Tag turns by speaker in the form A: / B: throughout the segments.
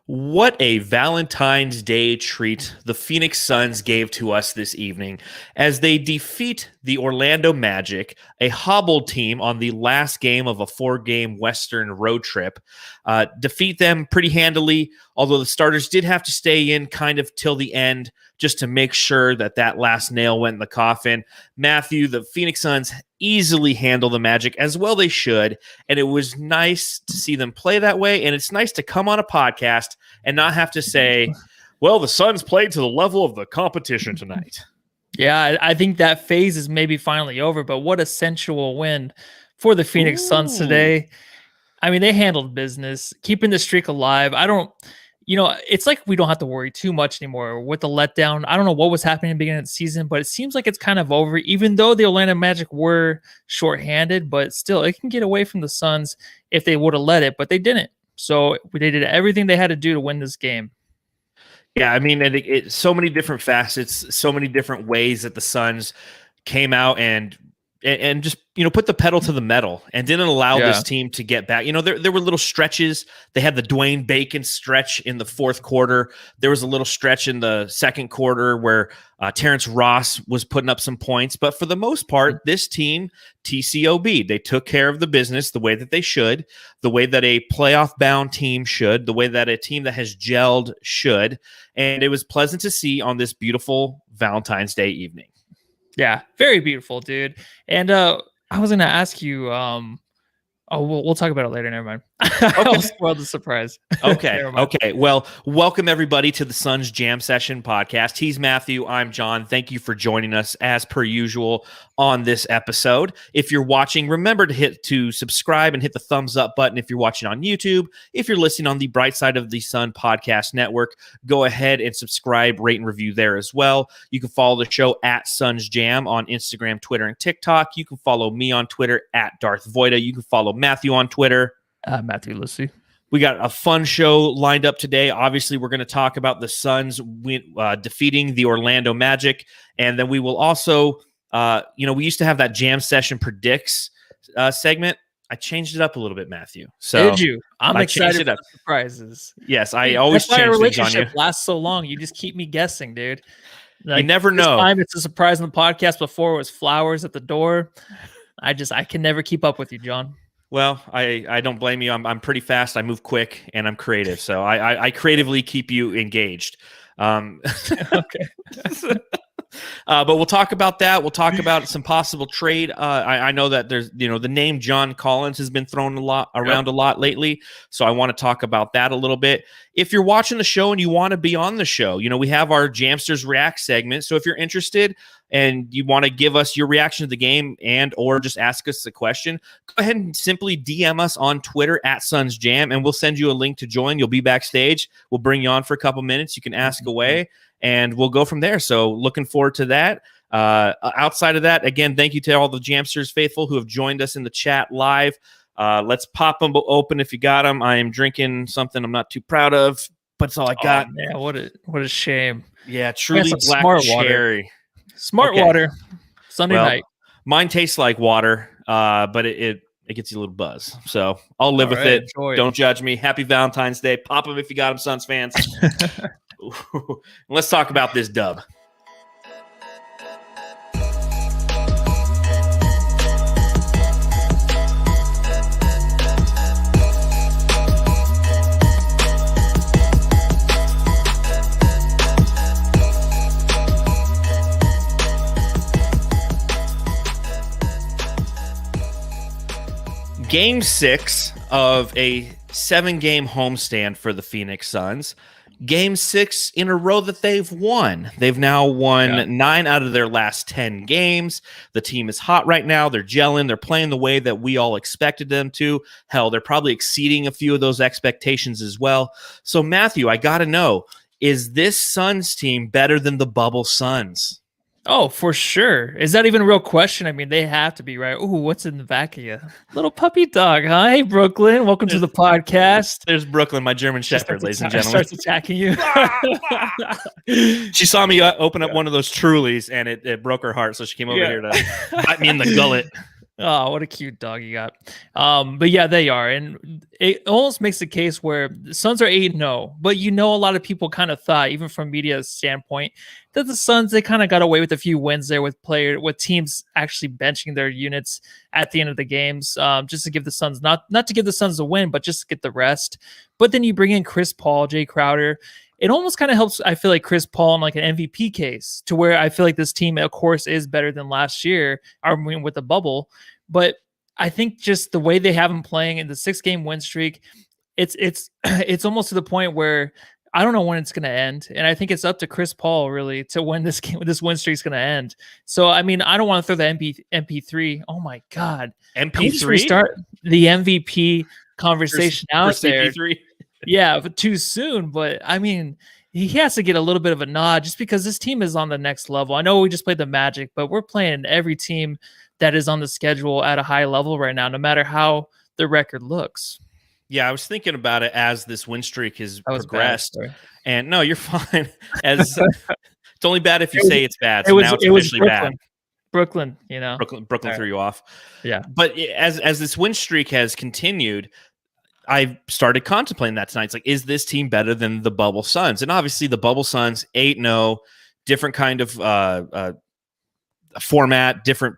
A: What a Valentine's Day treat the Phoenix Suns gave to us this evening as they defeat the Orlando Magic, a hobbled team on the last game of a 4-game Western road trip. Defeat them pretty handily, although the starters did have to stay in kind of till the end just to make sure that that last nail went in the coffin. Matthew, the Phoenix Suns easily handle the Magic, as well they should, and it was nice to see them play that way, and it's nice to come on a podcast and not have to say, well, the Suns played to the level of the competition tonight.
B: Yeah, I think that phase is maybe finally over, but what a sensual win for the Phoenix Suns today. I mean, they handled business, keeping the streak alive. It's like we don't have to worry too much anymore with the letdown. I don't know what was happening at the beginning of the season, but it seems like it's kind of over, even though the Orlando Magic were shorthanded, but still, it can get away from the Suns if they would have let it, but they didn't. So they did everything they had to do to win this game.
A: Yeah, I mean, it's so many different facets, so many different ways that the Suns came out and just, put the pedal to the metal and didn't allow this team to get back. There were little stretches. They had the Dwayne Bacon stretch in the fourth quarter. There was a little stretch in the second quarter where Terrence Ross was putting up some points. But for the most part, this team, TCOB, they took care of the business the way that they should, the way that a playoff-bound team should, the way that a team that has gelled should. And it was pleasant to see on this beautiful Valentine's Day evening.
B: Yeah, very beautiful, dude. And I was going to ask you, we'll talk about it later. Never mind. I'll spoil the surprise.
A: Okay. Okay. Well, welcome everybody to the Suns Jam Session podcast. He's Matthew. I'm John. Thank you for joining us as per usual on this episode. If you're watching, remember to subscribe and hit the thumbs up button if you're watching on YouTube. If you're listening on the Bright Side of the Sun podcast network, go ahead and subscribe, rate, and review there as well. You can follow the show at Suns Jam on Instagram, Twitter, and TikTok. You can follow me on Twitter at Darth Voida. You can follow Matthew on Twitter.
B: Matthew Lissy.
A: We got a fun show lined up today. Obviously, we're going to talk about the Suns defeating the Orlando Magic. And then we will also, we used to have that Jam Session Predicts segment. I changed it up a little bit, Matthew. So
B: did you? I'm excited for the surprises.
A: Yes, I always change
B: things on you.
A: That's why our
B: relationship lasts so long. You just keep me guessing, dude.
A: You never know.
B: This time it's a surprise on the podcast. Before it was flowers at the door. I can never keep up with you, John.
A: Well, I don't blame you. I'm pretty fast. I move quick and I'm creative. So I creatively keep you engaged.
B: Okay.
A: But we'll talk about that. We'll talk about some possible trade. I know that there's, the name John Collins has been thrown around a lot lately. So I want to talk about that a little bit. If you're watching the show and you want to be on the show, we have our Jamsters React segment. So if you're interested and you want to give us your reaction to the game and or just ask us a question, go ahead and simply DM us on Twitter at Suns Jam, and we'll send you a link to join. You'll be backstage. We'll bring you on for a couple minutes. You can ask away, and we'll go from there. So looking forward to that. Outside of that, again, thank you to all the Jamsters faithful who have joined us in the chat live. Let's pop them open if you got them. I am drinking something I'm not too proud of, but it's all I got.
B: Oh, man, what a shame.
A: Yeah, truly black cherry.
B: Smart water. Sunday night.
A: Mine tastes like water, but it gets you a little buzz. So I'll live with it. Don't judge me. Happy Valentine's Day. Pop them if you got them, Suns fans. Let's talk about this dub. Game 6 of a 7-game homestand for the Phoenix Suns. Game 6 in a row that they've won. They've now won 9 out of their last 10 games. The team is hot right now. They're gelling. They're playing the way that we all expected them to. Hell, they're probably exceeding a few of those expectations as well. So, Matthew, I got to know, is this Suns team better than the bubble Suns?
B: Oh, for sure. Is that even a real question? I mean, they have to be, right? Ooh, what's in the back of you? Little puppy dog, huh? Hey, Brooklyn. Welcome to the podcast.
A: There's Brooklyn, my German Shepherd, ladies and gentlemen.
B: Starts attacking you.
A: She saw me open up one of those Trulies, and it broke her heart, so she came over here to bite me in the gullet.
B: Oh, what a cute dog you got. But yeah, they are. And it almost makes the case where the Suns are 8-0, but a lot of people kind of thought, even from media standpoint, that the Suns, they kind of got away with a few wins there with teams actually benching their units at the end of the games, just to give the Suns not to give the Suns a win, but just to get the rest. But then you bring in Chris Paul, Jay Crowder. It almost kind of helps, I feel like, Chris Paul in like an MVP case, to where I feel like this team, of course, is better than last year, I mean, with the bubble. But I think just the way they have him playing in the 6-game win streak, it's it's almost to the point where I don't know when it's going to end, and I think it's up to Chris Paul really to when this win streak is going to end. So I mean, I don't want to throw the MP3. Oh my god, can we just
A: MP3
B: restart the MVP conversation out
A: for
B: there?
A: CP3.
B: Yeah, but too soon. But I mean, he has to get a little bit of a nod just because this team is on the next level. I know we just played the Magic, but we're playing every team that is on the schedule at a high level right now, no matter how the record looks.
A: Yeah, I was thinking about it as this win streak has progressed.
B: Bad,
A: and no, you're fine. As it's only bad if you say it's bad.
B: So
A: now it's officially
B: Brooklyn.
A: bad.
B: Brooklyn,
A: Brooklyn threw you off.
B: Yeah.
A: But as this win streak has continued, I started contemplating that tonight. It's like, is this team better than the Bubble Suns? And obviously the Bubble Suns, 8-0, different kind of format, different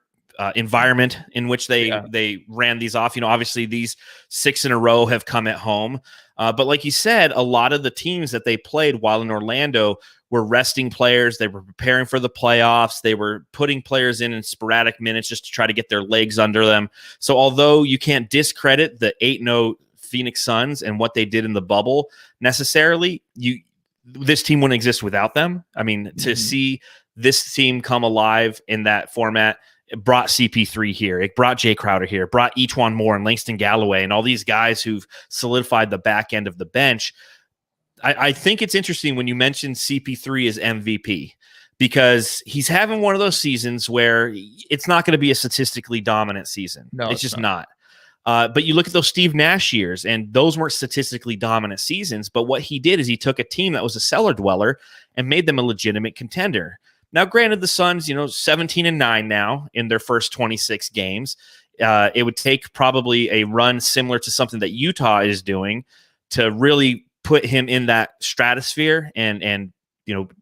A: environment in which they ran these off. Obviously these 6 in a row have come at home. But like you said, a lot of the teams that they played while in Orlando were resting players. They were preparing for the playoffs. They were putting players in sporadic minutes just to try to get their legs under them. So although you can't discredit the 8-0 Phoenix Suns and what they did in the bubble necessarily, this team wouldn't exist without them. I mean, to see this team come alive in that format, it brought CP3 here. It brought Jay Crowder here. It brought Etuan Moore and Langston Galloway and all these guys who've solidified the back end of the bench. I think it's interesting when you mention CP3 as MVP, because he's having one of those seasons where it's not going to be a statistically dominant season. No, it's just not. But you look at those Steve Nash years, and those weren't statistically dominant seasons. But what he did is he took a team that was a cellar dweller and made them a legitimate contender. Now, granted, the Suns, 17-9 now in their first 26 games. It would take probably a run similar to something that Utah is doing to really put him in that stratosphere and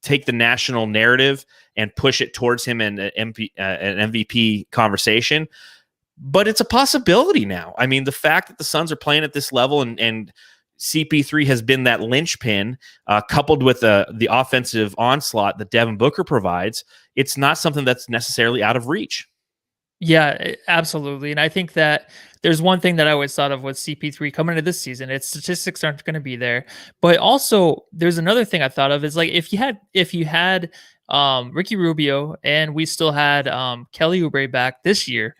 A: take the national narrative and push it towards him in an MVP conversation. But it's a possibility now. I mean, the fact that the Suns are playing at this level and CP3 has been that linchpin, coupled with the offensive onslaught that Devin Booker provides, it's not something that's necessarily out of reach.
B: Yeah, absolutely. And I think that there's one thing that I always thought of with CP3 coming into this season. Its statistics aren't going to be there. But also there's another thing I thought of is like if you had Ricky Rubio and we still had Kelly Oubre back this year,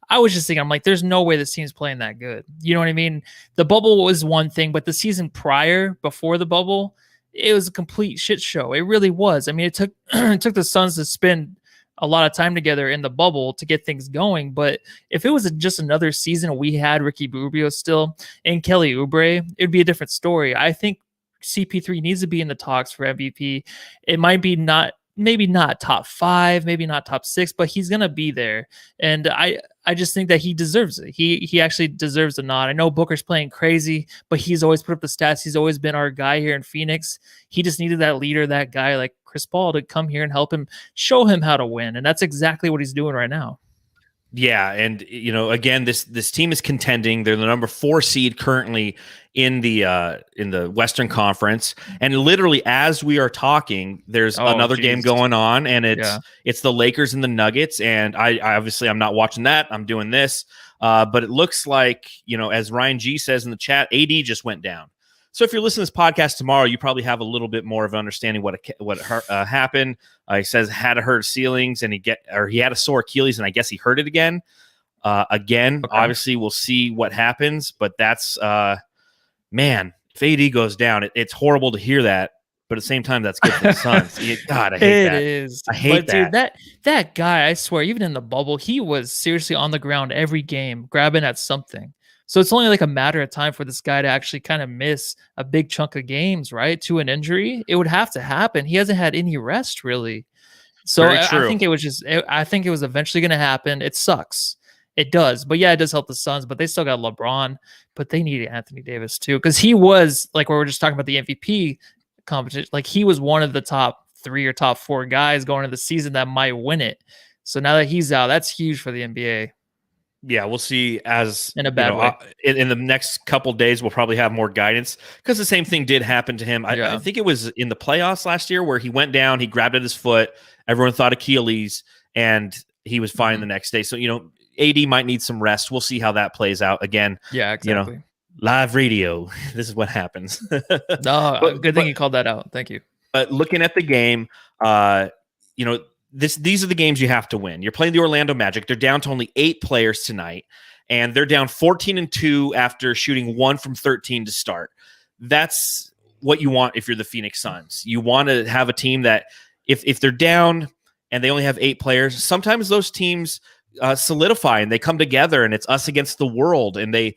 B: I was just thinking, I'm like, there's no way this team's playing that good. You know what I mean? The bubble was one thing, but the season prior, before the bubble, it was a complete shit show. It really was. I mean, it took it took the Suns to spend a lot of time together in the bubble to get things going. But if it was just another season we had Ricky Rubio still and Kelly Oubre, it'd be a different story. I think CP3 needs to be in the talks for MVP. It might be maybe not top 5, maybe not top 6, but he's going to be there. And I just think that he deserves it. He actually deserves a nod. I know Booker's playing crazy, but he's always put up the stats. He's always been our guy here in Phoenix. He just needed that leader, that guy like Chris Paul to come here and help him, show him how to win. And that's exactly what he's doing right now.
A: Yeah, and again, this team is contending. They're the number 4 seed currently in the Western Conference, and literally as we are talking, there's another game going on, and it's the Lakers and the Nuggets. And I obviously I'm not watching that. I'm doing this, but it looks like as Ryan G says in the chat, AD just went down. So if you're listening to this podcast tomorrow, you probably have a little bit more of an understanding what happened. He says had a hurt ceilings and he had a sore Achilles, and I guess he hurt it again. Obviously we'll see what happens, but that's man, if AD goes down, it's horrible to hear that, but at the same time, that's good for the Suns. God, I hate that. It is. I hate that.
B: Dude, that guy, I swear, even in the bubble, he was seriously on the ground every game, grabbing at something. So it's only like a matter of time for this guy to actually kind of miss a big chunk of games, right? To an injury. It would have to happen. He hasn't had any rest, really. So I think it was eventually going to happen. It sucks. It does. But yeah, it does help the Suns, but they still got LeBron, but they need Anthony Davis too. Because he was like we were just talking about the MVP competition, like he was one of the top 3 or top 4 guys going into the season that might win it. So now that he's out, that's huge for the NBA.
A: Yeah, we'll see as
B: in a bad way.
A: In the next couple days, we'll probably have more guidance because the same thing did happen to him. I think it was in the playoffs last year where he went down, he grabbed at his foot. Everyone thought Achilles, and he was fine the next day. So, AD might need some rest. We'll see how that plays out again.
B: Yeah, exactly.
A: Live radio. This is what happens.
B: No, good thing you called that out. Thank you.
A: But looking at the game, these are the games you have to win. You're playing the Orlando Magic. They're down to only 8 players tonight, and they're down 14-2 after shooting 1 from 13 to start. That's what you want if you're the Phoenix Suns. You want to have a team that if they're down and they only have 8 players, sometimes those teams solidify and they come together and it's us against the world, and they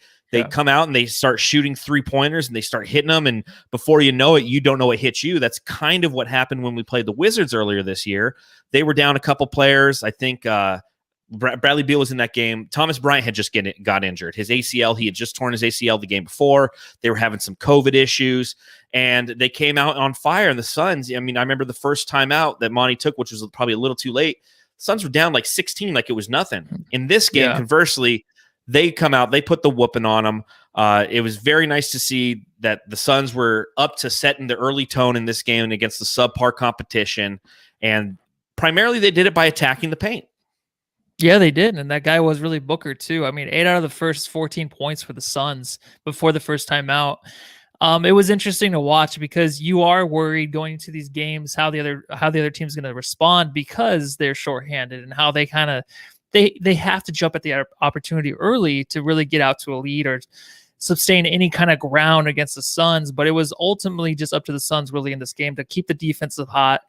A: come out and they start shooting 3-pointers and they start hitting them, and before you know it, you don't know what hits you. That's kind of what happened when we played the Wizards earlier this year. They were down a couple players. I think Bradley Beal was in that game. Thomas Bryant had just got injured. His ACL, he had just torn his ACL the game before. They were having some COVID issues, and they came out on fire. And the Suns, I remember the first time out that Monty took, which was probably a little too late. Suns were down like 16, like it was nothing. In this game, conversely, they come out, they put the whooping on them. It was very nice to see that the Suns were up to setting the early tone in this game against the subpar competition. And primarily they did it by attacking the paint.
B: Yeah, they did. And that guy was really Booker too. 8 out of the first 14 points for the Suns before the first time out. It was interesting to watch because you are worried going into these games how the other team's going to respond because they're shorthanded and how they kind of they have to jump at the opportunity early to really get out to a lead or sustain any kind of ground against the Suns. But it was ultimately just up to the Suns really in this game to keep the defensive hot.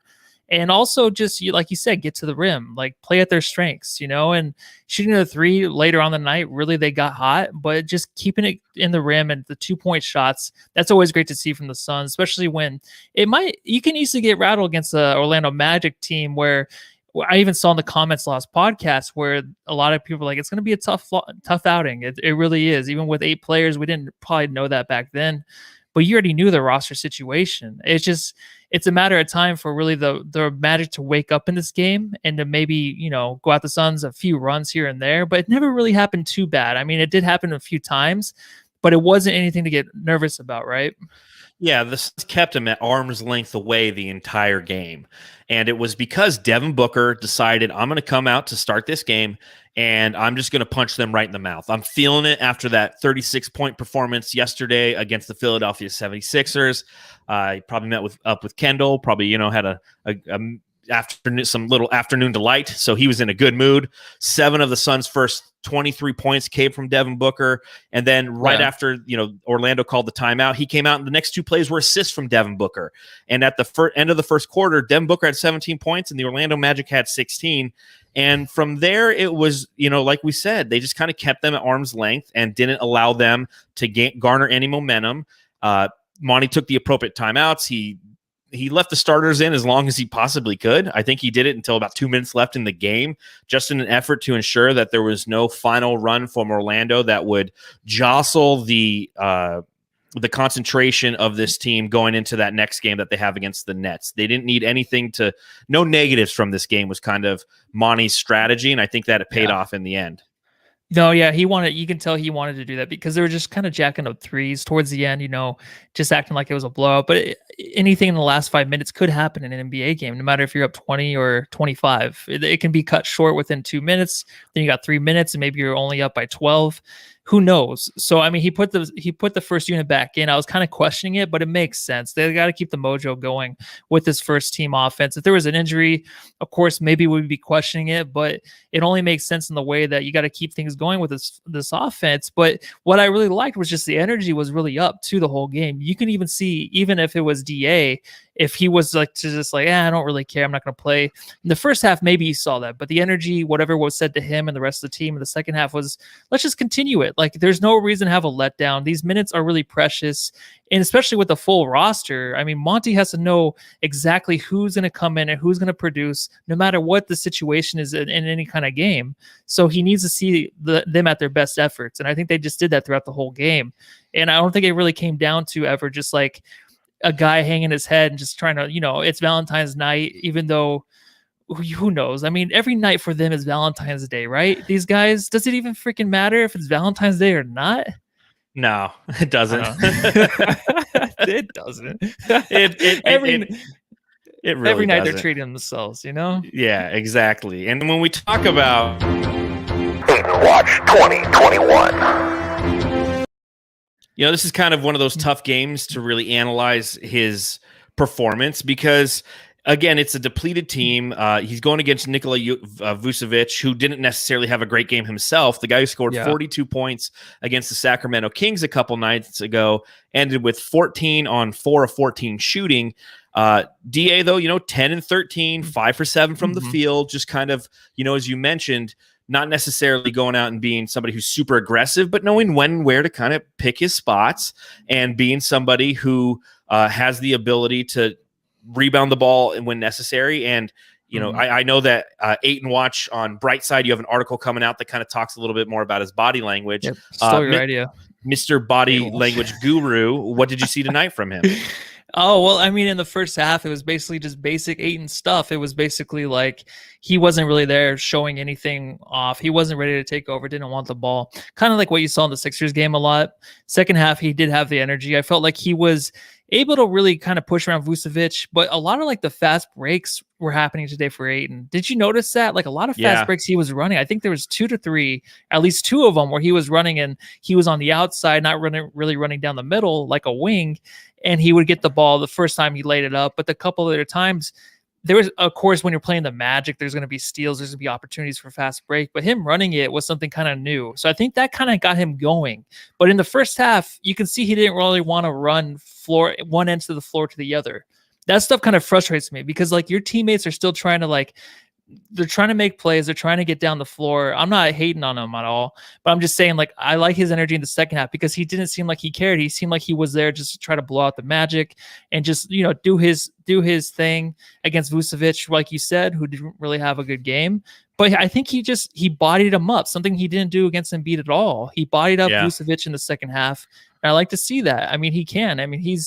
B: And also just, like you said, get to the rim, like play at their strengths, and shooting the 3 later on the night, really they got hot, but just keeping it in the rim and the 2-point shots, that's always great to see from the Suns, especially when you can easily get rattled against the Orlando Magic team where I even saw in the comments last podcast where a lot of people were like, it's going to be a tough outing. It really is. Even with 8 players, we didn't probably know that back then. But you already knew the roster situation. It's a matter of time for really the Magic to wake up in this game and to maybe, go out the Suns a few runs here and there, but it never really happened too bad. It did happen a few times, but it wasn't anything to get nervous about, right?
A: Yeah, this kept him at arm's length away the entire game. And it was because Devin Booker decided, I'm going to come out to start this game, and I'm just going to punch them right in the mouth. I'm feeling it after that 36-point performance yesterday against the Philadelphia 76ers. He probably met up with Kendall, probably, had a some little afternoon delight. So he was in a good mood. 7 of the Suns' first 23 points came from Devin Booker. And then right after, Orlando called the timeout, he came out and the next 2 plays were assists from Devin Booker. And at the end of the first quarter, Devin Booker had 17 points and the Orlando Magic had 16. And from there, it was, like we said, they just kind of kept them at arm's length and didn't allow them to garner any momentum. Monty took the appropriate timeouts. He left the starters in as long as he possibly could. I think he did it until about 2 minutes left in the game, just in an effort to ensure that there was no final run from Orlando that would jostle the concentration of this team going into that next game that they have against the Nets. They didn't need no negatives from this game was kind of Monty's strategy, and I think that it paid off in the end.
B: No, yeah, you can tell he wanted to do that because they were just kind of jacking up threes towards the end, just acting like it was a blowout. But anything in the last 5 minutes could happen in an NBA game, no matter if you're up 20 or 25. It can be cut short within 2 minutes. Then you got 3 minutes and maybe you're only up by 12. Who knows? So, he put the first unit back in. I was kind of questioning it, but it makes sense. They got to keep the mojo going with this first team offense. If there was an injury, of course, maybe we'd be questioning it, but it only makes sense in the way that you got to keep things going with this offense. But what I really liked was just the energy was really up to the whole game. You can even see, even if it was DA, if he was like to just like, I don't really care, I'm not going to play. In the first half, maybe he saw that, but the energy, whatever was said to him and the rest of the team in the second half was, let's just continue it. Like, there's no reason to have a letdown. These minutes are really precious, and especially with the full roster. I mean, Monty has to know exactly who's going to come in and who's going to produce, no matter what the situation is in any kind of game. So he needs to see them at their best efforts, and I think they just did that throughout the whole game. And I don't think it really came down to ever just like a guy hanging his head and just trying to, it's Valentine's night, even though who knows? I mean, every night for them is Valentine's Day, right? These guys, does it even freaking matter if it's Valentine's Day or not?
A: No, it doesn't.
B: It doesn't. Every
A: really
B: night
A: doesn't.
B: they're treating themselves,
A: Yeah, exactly. And when we talk about
C: Watch 2021.
A: This is kind of one of those tough games to really analyze his performance because, again, it's a depleted team. He's going against Nikola Vucevic, who didn't necessarily have a great game himself. The guy who scored 42 points against the Sacramento Kings a couple nights ago ended with 14 on 4 of 14 shooting. DA, though, 10 and 13, 5 for 7 from the field, just kind of, as you mentioned, not necessarily going out and being somebody who's super aggressive, but knowing when and where to kind of pick his spots and being somebody who has the ability to rebound the ball when necessary. And, I know that Aiton Watch on Brightside, you have an article coming out that kind of talks a little bit more about his body language.
B: Yep. Stole your idea.
A: Mr. Body Language Guru, what did you see tonight from him?
B: Oh, well, I mean, in the first half, it was basically just basic Aiton stuff. It was basically like he wasn't really there showing anything off. He wasn't ready to take over, didn't want the ball. Kind of like what you saw in the Sixers game a lot. Second half, he did have the energy. I felt like he was able to really kind of push around Vucevic, but a lot of like the fast breaks were happening today for Aiton. Did you notice that? Like a lot of fast breaks he was running. I think there was 2 to 3, at least 2 of them where he was running and he was on the outside, not really running down the middle like a wing. And he would get the ball the first time he laid it up. But the couple other times, there was, of course, when you're playing the Magic, there's going to be steals, there's going to be opportunities for fast break. But him running it was something kind of new. So I think that kind of got him going. But in the first half, you can see he didn't really want to run one end of the floor to the other. That stuff kind of frustrates me because like your teammates are still trying to they're trying to make plays. They're trying to get down the floor. I'm not hating on him at all, but I'm just saying I like his energy in the second half because he didn't seem like he cared. He seemed like he was there just to try to blow out the Magic and just, do his thing against Vucevic, like you said, who didn't really have a good game. But I think he bodied him up, something he didn't do against Embiid at all. He bodied up Vucevic in the second half. And I like to see that. I mean, he can. I mean,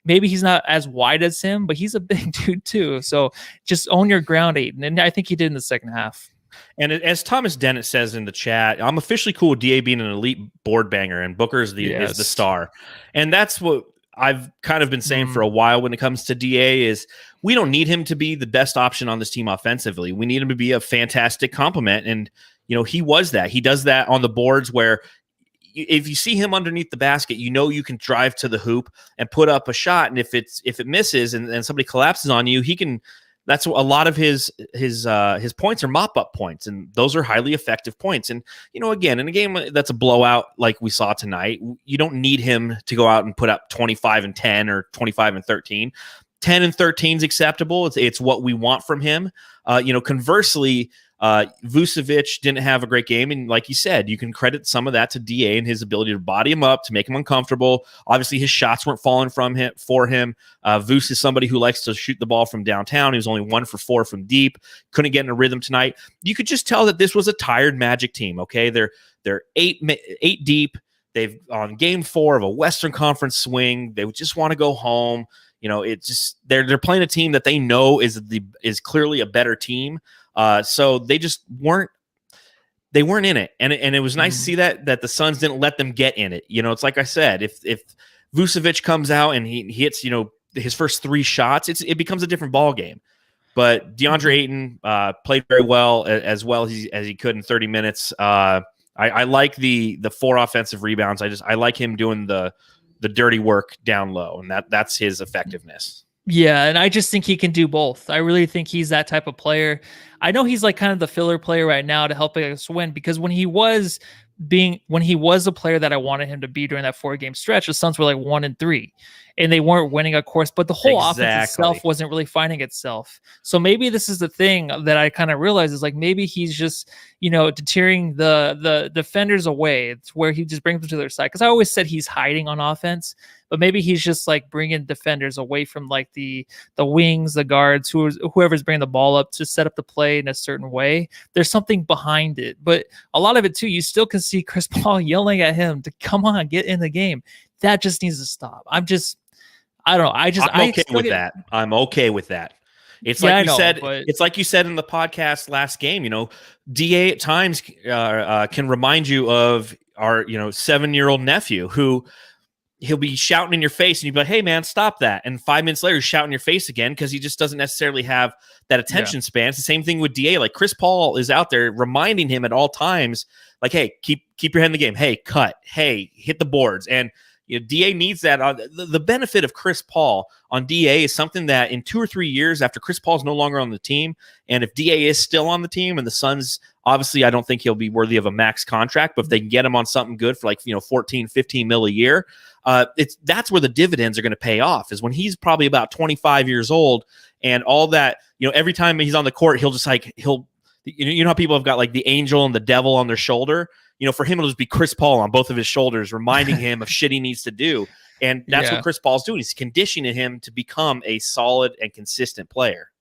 B: maybe he's not as wide as him, but he's a big dude too. So just own your ground, Aiton. And I think he did in the second half.
A: And as Thomas Dennett says in the chat, I'm officially cool with DA being an elite board banger and Booker is the star. And that's what I've kind of been saying for a while when it comes to DA is we don't need him to be the best option on this team offensively. We need him to be a fantastic complement. And, he was that. He does that on the boards where if you see him underneath the basket, you can drive to the hoop and put up a shot. And if it misses and somebody collapses on you, he can. That's a lot of his points are mop up points, and those are highly effective points. And again, in a game that's a blowout like we saw tonight, you don't need him to go out and put up 25 and 10 or 25 and 13. 10 and 13 is acceptable. It's what we want from him. Conversely. Vucevic didn't have a great game, and like you said, you can credit some of that to DA and his ability to body him up, to make him uncomfortable. Obviously, his shots weren't falling for him. Vuce is somebody who likes to shoot the ball from downtown. He was only 1 for 4 from deep. Couldn't get in a rhythm tonight. You could just tell that this was a tired Magic team. Okay, they're 8 deep. They've on game 4 of a Western Conference swing. They just want to go home. It's just they're playing a team that they know is clearly a better team. So they just weren't in it. And it was nice to see that the Suns didn't let them get in it. It's like I said, if Vucevic comes out and he hits, his first 3 shots, it becomes a different ball game. But DeAndre Ayton played very well as he could in 30 minutes. I like the 4 offensive rebounds. I like him doing the dirty work down low, and that's his effectiveness.
B: Yeah, and I just think he can do both. I really think he's that type of player. I know he's like kind of the filler player right now to help us win because when he was being when he was a player that I wanted him to be during that 4-game stretch, the Suns were like 1-3 and they weren't winning, of course, but the whole offense itself wasn't really finding itself. So maybe this is the thing that I kind of realized is like, maybe he's just, deterring the defenders away. It's where he just brings them to their side. Cause I always said he's hiding on offense, but maybe he's just like bringing defenders away from like the wings, the guards, whoever's bringing the ball up to set up the play in a certain way. There's something behind it, but a lot of it too, you still can see Chris Paul yelling at him to come on, get in the game. That just needs to stop. I don't know.
A: I'm okay with that. I'm okay with that. It's like you said. It's like you said in the podcast last game. DA at times can remind you of our 7-year-old nephew who he'll be shouting in your face, and you'll be like, "Hey, man, stop that!" And 5 minutes later, he's shouting in your face again because he just doesn't necessarily have that attention span. It's the same thing with DA. Like Chris Paul is out there reminding him at all times, like, "Hey, keep your head in the game. Hey, cut. Hey, hit the boards." And DA needs that. The benefit of Chris Paul on DA is something that in 2 or 3 years after Chris Paul's no longer on the team, and if DA is still on the team and the Suns, obviously I don't think he'll be worthy of a max contract, but if they can get him on something good for like 14, 15 mil a year, that's where the dividends are going to pay off, is when he's probably about 25 years old and all that, every time he's on the court, he'll just like, how people have got like the angel and the devil on their shoulder. For him, it'll just be Chris Paul on both of his shoulders, reminding him of shit he needs to do. And that's what Chris Paul's doing. He's conditioning him to become a solid and consistent player.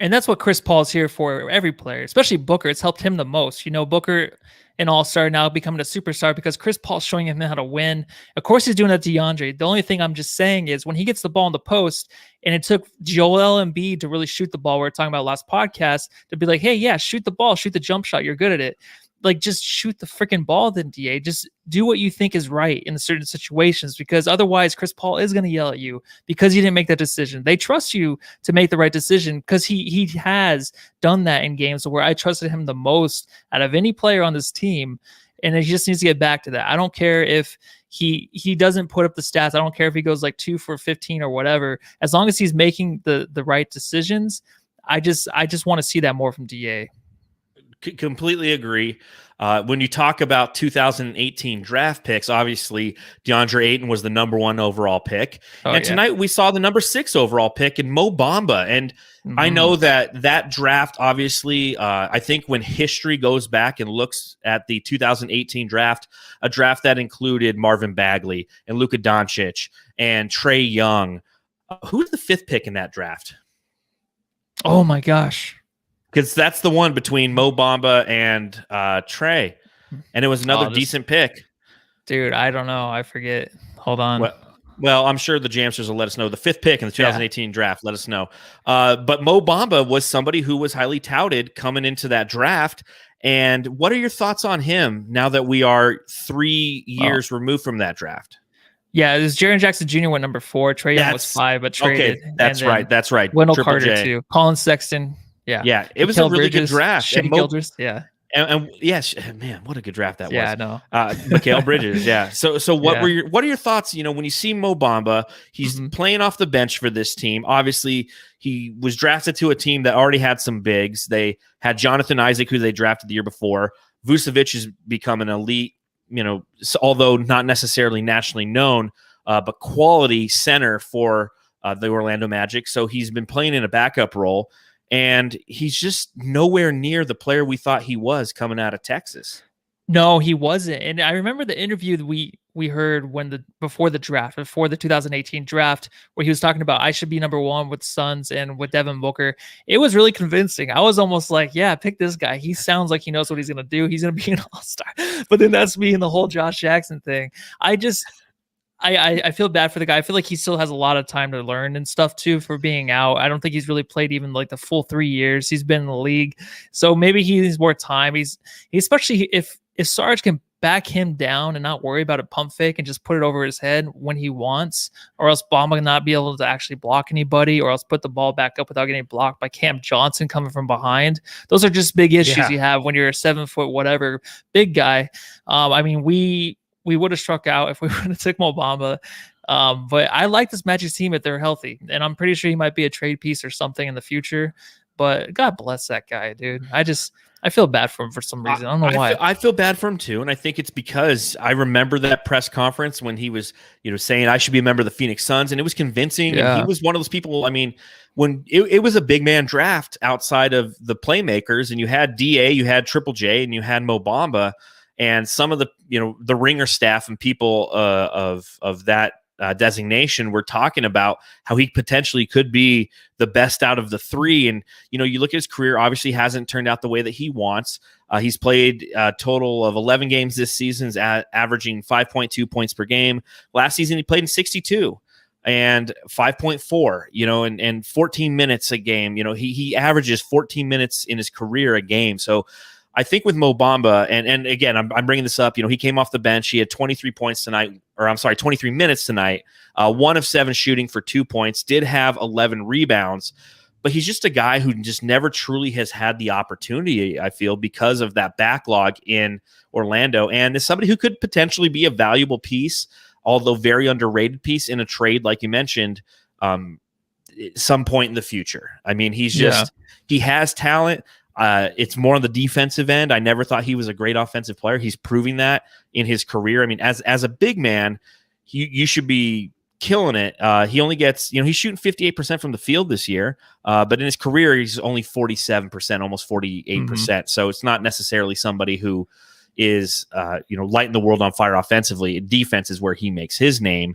B: And that's what Chris Paul's here for, every player, especially Booker. It's helped him the most. Booker, an all-star, now becoming a superstar because Chris Paul's showing him how to win. Of course, he's doing that to DeAndre. The only thing I'm just saying is when he gets the ball in the post, and it took Joel Embiid to really shoot the ball, we were talking about last podcast, to be like, hey, yeah, shoot the ball, shoot the jump shot. You're good at it. Like, just shoot the freaking ball then, DA. Just do what you think is right in certain situations, because otherwise Chris Paul is going to yell at you because you didn't make that decision. They trust you to make the right decision because he has done that in games where I trusted him the most out of any player on this team, and he just needs to get back to that. I don't care if he doesn't put up the stats. I don't care if he goes like 2 for 15 or whatever. As long as he's making the right decisions, I just want to see that more from DA.
A: Completely agree. When you talk about 2018 draft picks, obviously DeAndre Ayton was the number 1 overall pick. Tonight we saw the number 6 overall pick in Mo Bamba. And I know that draft, obviously, I think when history goes back and looks at the 2018 draft, a draft that included Marvin Bagley and Luka Doncic and Trae Young. Who's the 5th pick in that draft?
B: Oh my gosh.
A: Because that's the one between Mo Bamba and Trae. And it was another decent pick.
B: Dude, I don't know. I forget. Hold on.
A: Well, I'm sure the Jamsters will let us know. The 5th pick in the 2018 draft, let us know. But Mo Bamba was somebody who was highly touted coming into that draft. And what are your thoughts on him now that we are 3 years removed from that draft?
B: Yeah, it was Jaren Jackson Jr. went number 4. Trae Young was 5, but traded.
A: Okay, that's right.
B: Wendell Carter, too. Colin Sexton. Yeah,
A: it was a really good draft.
B: Shea Gilders,
A: and yes, man, what a good draft that was.
B: Yeah, I know.
A: Mikal Bridges, yeah. So what are your thoughts? When you see Mo Bamba, he's playing off the bench for this team. Obviously, he was drafted to a team that already had some bigs. They had Jonathan Isaac, who they drafted the year before. Vucevic has become an elite, although not necessarily nationally known, but quality center for the Orlando Magic. So he's been playing in a backup role. And he's just nowhere near the player we thought he was coming out of Texas.
B: No, he wasn't. And I remember the interview that we heard before the 2018 draft, where he was talking about I should be number 1 with Suns and with Devin Booker. It was really convincing. I was almost like, yeah, pick this guy. He sounds like he knows what he's going to do. He's going to be an all-star. But then that's me and the whole Josh Jackson thing. I feel bad for the guy. I feel like he still has a lot of time to learn and stuff too for being out. I don't think he's really played even like the full 3 years he's been in the league. So maybe he needs more time. He's especially if Sarge can back him down and not worry about a pump fake and just put it over his head when he wants, or else Bamba not be able to actually block anybody, or else put the ball back up without getting blocked by Cam Johnson coming from behind. Those are just big issues you have when you're a 7 foot whatever big guy. I mean, we would have struck out if we would have took Mo Bamba. But I like this Magic team if they're healthy. And I'm pretty sure he might be a trade piece or something in the future. But God bless that guy, dude. I just I feel bad for him for some reason. I don't know why.
A: I feel bad for him too, and I think it's because I remember that press conference when he was, saying I should be a member of the Phoenix Suns, and it was convincing. And he was one of those people. I mean, when it was a big man draft outside of the playmakers, and you had Da, you had Triple J, and you had Mo Bamba, and some of the the ringer staff and people of that designation were talking about how he potentially could be the best out of the three. And you look at his career, obviously hasn't turned out the way that he wants. He's played a total of 11 games this season, averaging 5.2 points per game. Last season he played in 62 and 5.4, and 14 minutes a game. He averages 14 minutes in his career a game. So I think with Mo Bamba, and again, I'm bringing this up, he came off the bench. He had 23 points tonight, 23 minutes tonight, 1 of 7 shooting for 2 points, did have 11 rebounds, but he's just a guy who just never truly has had the opportunity, I feel, because of that backlog in Orlando, and is somebody who could potentially be a valuable piece, although very underrated piece in a trade, like you mentioned, some point in the future. I mean, he has talent. It's more on the defensive end. I never thought he was a great offensive player. He's proving that in his career. I mean, as a big man, you should be killing it. He only gets, he's shooting 58% from the field this year, but in his career, he's only 47%, almost 48%. So it's not necessarily somebody who is, lighting the world on fire offensively. Defense is where he makes his name.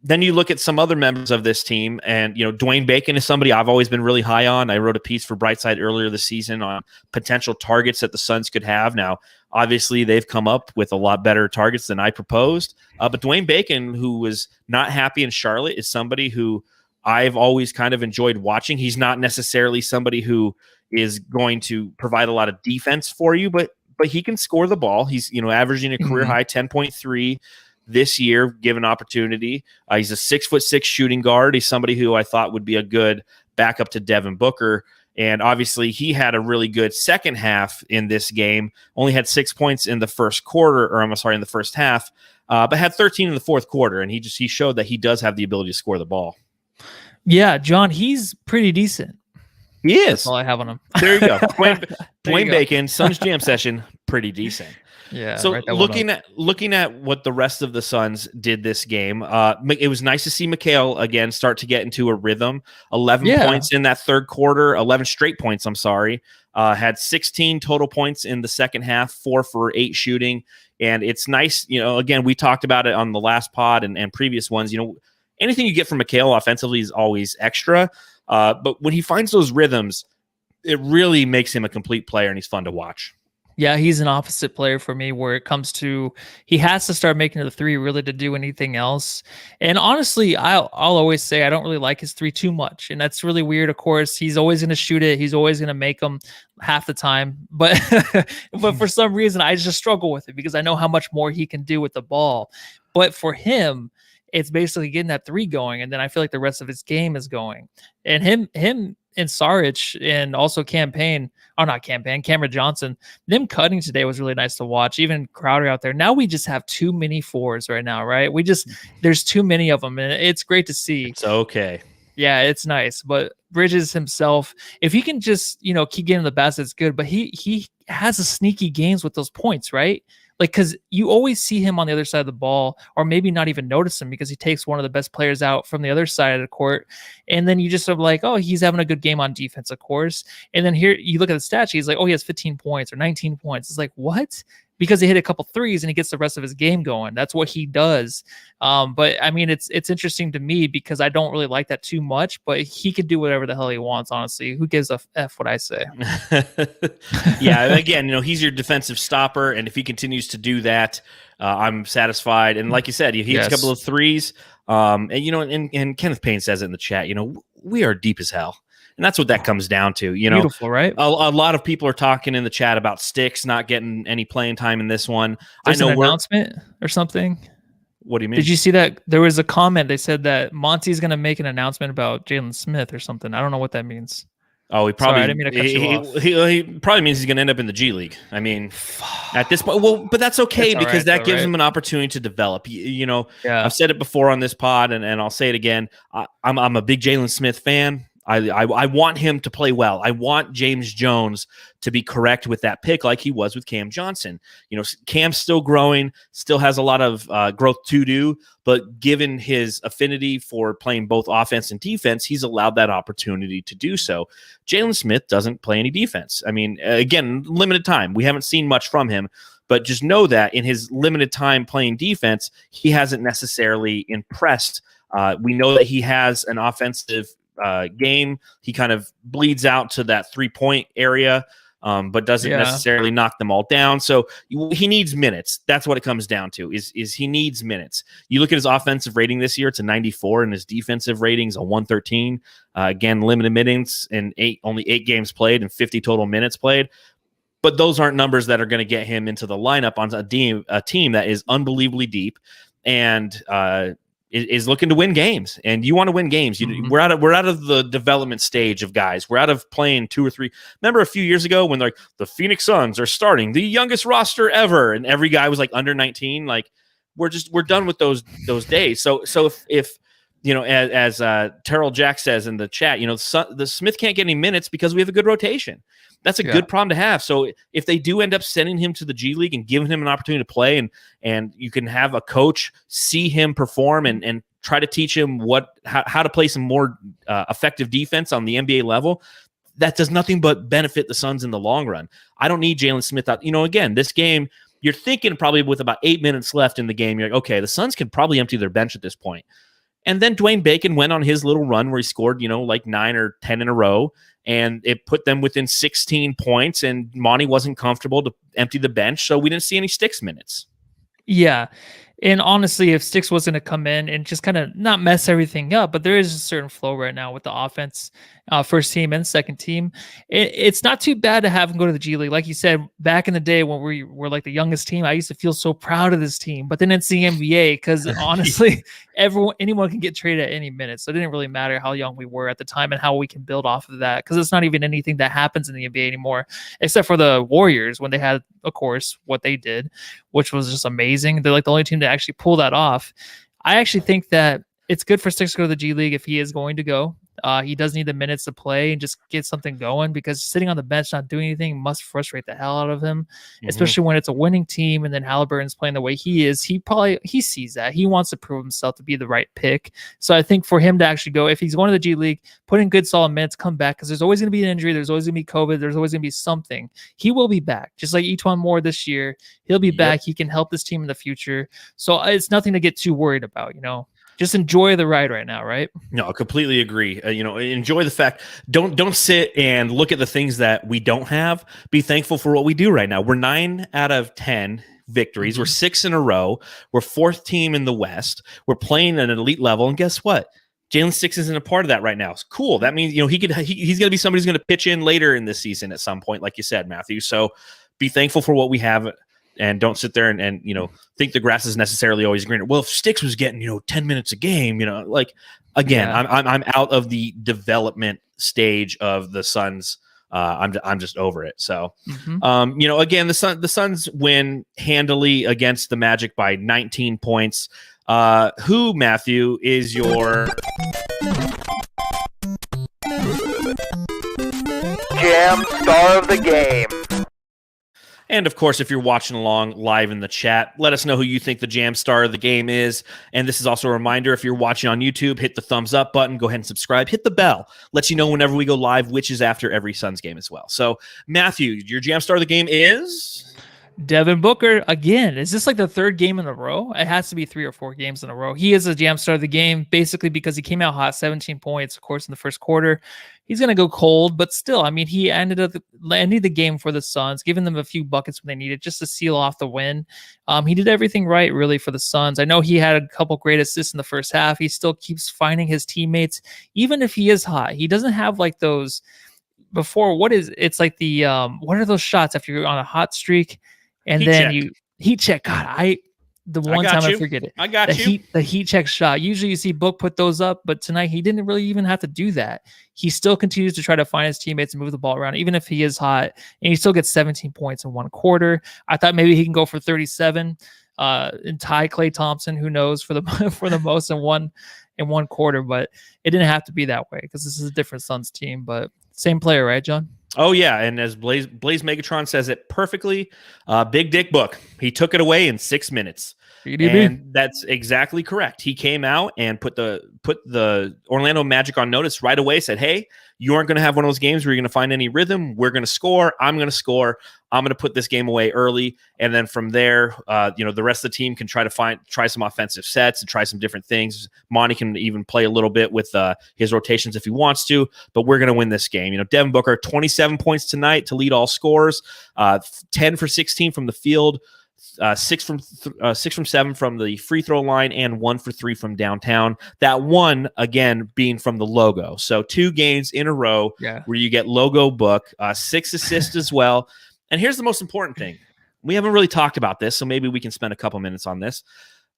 A: Then you look at some other members of this team, and Dwayne Bacon is somebody I've always been really high on. I wrote a piece for Brightside earlier this season on potential targets that the Suns could have. Now, obviously, they've come up with a lot better targets than I proposed. But Dwayne Bacon, who was not happy in Charlotte, is somebody who I've always kind of enjoyed watching. He's not necessarily somebody who is going to provide a lot of defense for you, but he can score the ball. He's averaging a career high 10.3. This year, given opportunity. He's a 6'6" shooting guard. He's somebody who I thought would be a good backup to Devin Booker. And obviously, he had a really good second half in this game. Only had 6 points in the first quarter, in the first half, but had 13 in the fourth quarter. And he showed that he does have the ability to score the ball.
B: Yeah, John, he's pretty decent.
A: He is.
B: That's all I have on him.
A: There you go. Dwayne Bacon, Suns Jam Session, pretty decent.
B: Yeah.
A: So looking at what the rest of the Suns did this game, it was nice to see Mikal again start to get into a rhythm. 11 points in that third quarter, 11 straight points. I'm sorry. Had 16 total points in the second half, 4 for 8 shooting, and it's nice. Again, we talked about it on the last pod and previous ones. Anything you get from Mikal offensively is always extra, but when he finds those rhythms, it really makes him a complete player, and he's fun to watch.
B: Yeah, he's an opposite player for me where it comes to he has to start making the three really to do anything else. And honestly, I'll always say I don't really like his three too much. And that's really weird. Of course, he's always going to shoot it. He's always going to make them half the time. But but for some reason, I just struggle with it because I know how much more he can do with the ball. But for him, it's basically getting that three going. And then I feel like the rest of his game is going. And him and Saric and also Cameron Johnson, them cutting today was really nice to watch. Even Crowder out there. Now we just have too many fours right now, right? There's too many of them, and it's great to see.
A: It's okay.
B: Yeah, it's nice. But Bridges himself, if he can just, keep getting the basket, it's good. But he has a sneaky games with those points, right? Like, because you always see him on the other side of the ball, or maybe not even notice him because he takes one of the best players out from the other side of the court. And then you just sort of like, oh, he's having a good game on defense, of course. And then here you look at the stat sheet, he's like, oh, he has 15 points or 19 points. It's like, what? Because he hit a couple threes and he gets the rest of his game going. That's what he does. But I mean, it's interesting to me because I don't really like that too much, but he could do whatever the hell he wants, honestly. Who gives a F what I say?
A: Yeah, again, he's your defensive stopper, and if he continues to do that, I'm satisfied. And like you said, he hits a couple of threes. And Kenneth Payne says it in the chat, we are deep as hell. And that's what that comes down to.
B: Beautiful, right?
A: A lot of people are talking in the chat about Sticks not getting any playing time in this one.
B: There's an announcement or something.
A: What do you mean?
B: Did you see that? There was a comment. They said that Monty's going to make an announcement about Jalen Smith or something. I don't know what that means.
A: Oh, he probably.
B: Sorry, I didn't mean to cut you off.
A: He probably means he's going to end up in the G League. I mean, at this point, but that's okay because that gives him an opportunity to develop. I've said it before on this pod, and I'll say it again. I'm a big Jalen Smith fan. I want him to play well. I want James Jones to be correct with that pick like he was with Cam Johnson. Cam's still growing, still has a lot of growth to do, but given his affinity for playing both offense and defense, he's allowed that opportunity to do so. Jalen Smith doesn't play any defense. I mean, again, limited time. We haven't seen much from him, but just know that in his limited time playing defense, he hasn't necessarily impressed. We know that he has an offensive game. He kind of bleeds out to that 3-point area, but doesn't necessarily knock them all down. So he needs minutes. That's what it comes down to is he needs minutes. You look at his offensive rating this year, it's a 94, and his defensive rating's a 113. Again, limited minutes and only 8 games played and 50 total minutes played. But those aren't numbers that are going to get him into the lineup on a team that is unbelievably deep and is looking to win games. And you want to win games. We're out of the development stage of guys. We're out of playing 2 or 3. Remember a few years ago when like the Phoenix Suns are starting the youngest roster ever, and every guy was like under 19. Like we're done with those days. So if as Terrell Jack says in the chat, the Smith can't get any minutes because we have a good rotation. That's a good problem to have. So if they do end up sending him to the G League and giving him an opportunity to play, and you can have a coach see him perform and try to teach him how to play some more effective defense on the NBA level, that does nothing but benefit the Suns in the long run. I don't need Jalen Smith out. Again, this game, you're thinking probably with about 8 minutes left in the game, you're like, okay, the Suns can probably empty their bench at this point. And then Dwayne Bacon went on his little run where he scored, like 9 or 10 in a row, and it put them within 16 points, and Monty wasn't comfortable to empty the bench, so we didn't see any Sticks minutes.
B: Yeah. And honestly, if Sticks was going to come in and just kind of not mess everything up, but there is a certain flow right now with the offense, first team and second team. It's not too bad to have him go to the G League. Like you said, back in the day when we were like the youngest team, I used to feel so proud of this team. But then it's the NBA because honestly, anyone can get traded at any minute. So it didn't really matter how young we were at the time and how we can build off of that, because it's not even anything that happens in the NBA anymore, except for the Warriors when they had, of course, what they did, which was just amazing. They're like the only team to actually pull that off. I actually think that it's good for Sticks to go to the G League if he is going to go. He does need the minutes to play and just get something going, because sitting on the bench not doing anything must frustrate the hell out of him, especially when it's a winning team and then Halliburton's playing the way he is. He sees that. He wants to prove himself to be the right pick. So I think for him to actually go, if he's going to the G League, put in good solid minutes, come back, because there's always going to be an injury. There's always going to be COVID. There's always going to be something. He will be back. Just like Etwan Moore this year, he'll be back. He can help this team in the future. So it's nothing to get too worried about, Just enjoy the ride right now, right?
A: No, I completely agree. Enjoy the fact. Don't sit and look at the things that we don't have. Be thankful for what we do right now. We're 9 out of 10 victories. We're 6 in a row. We're 4th team in the West. We're playing at an elite level. And guess what? Jalen Sticks isn't a part of that right now. It's cool. That means he's going to be somebody who's going to pitch in later in this season at some point, like you said, Matthew. So be thankful for what we have. And don't sit there and think the grass is necessarily always greener. Well, if Sticks was getting 10 minutes a game, I'm out of the development stage of the Suns. I'm just over it. So, again, the Suns win handily against the Magic by 19 points. Who, Matthew, is your
C: Jam Star of the Game?
A: And of course, if you're watching along live in the chat, let us know who you think the Jam Star of the Game is. And this is also a reminder, if you're watching on YouTube, hit the thumbs up button, go ahead and subscribe, hit the bell, lets you know whenever we go live, which is after every Suns game as well. So, Matthew, your Jam Star of the Game is
B: Devin Booker. Again, is this like the 3rd game in a row? It has to be 3 or 4 games in a row. He is a Jam Star of the Game, basically because he came out hot, 17 points, of course, in the first quarter. He's going to go cold, but still, I mean, he ended the game for the Suns, giving them a few buckets when they needed just to seal off the win. He did everything right, really, for the Suns. I know he had a couple great assists in the first half. He still keeps finding his teammates, even if he is hot. He doesn't have like those before. It's like the, what are those shots after you're on a hot streak? And then heat check. God, I forget it.
A: I got
B: the heat check shot. Usually you see Book put those up, but tonight he didn't really even have to do that. He still continues to try to find his teammates and move the ball around, even if he is hot, and he still gets 17 points in one quarter. I thought maybe he can go for 37 and tie Klay Thompson, who knows, for the most in in one quarter, but it didn't have to be that way because this is a different Suns team. But same player, right, John?
A: Oh, yeah. And as Blaze Megatron says it perfectly, Big Dick Book. He took it away in 6 minutes.
B: BDB.
A: And that's exactly correct. He came out and put the Orlando Magic on notice right away, said, hey, you aren't going to have one of those games where you're going to find any rhythm. We're going to score. I'm going to score. I'm going to put this game away early. And then from there, the rest of the team can try some offensive sets and try some different things. Monty can even play a little bit with his rotations if he wants to, but we're going to win this game. Devin Booker, 27 points tonight to lead all scorers, 10 for 16 from the field. 6 from 7 from the free throw line and 1 for 3 from downtown. That one, again, being from the logo. So 2 games in a row where you get logo Book, 6 assists as well. And here's the most important thing. We haven't really talked about this, so maybe we can spend a couple minutes on this.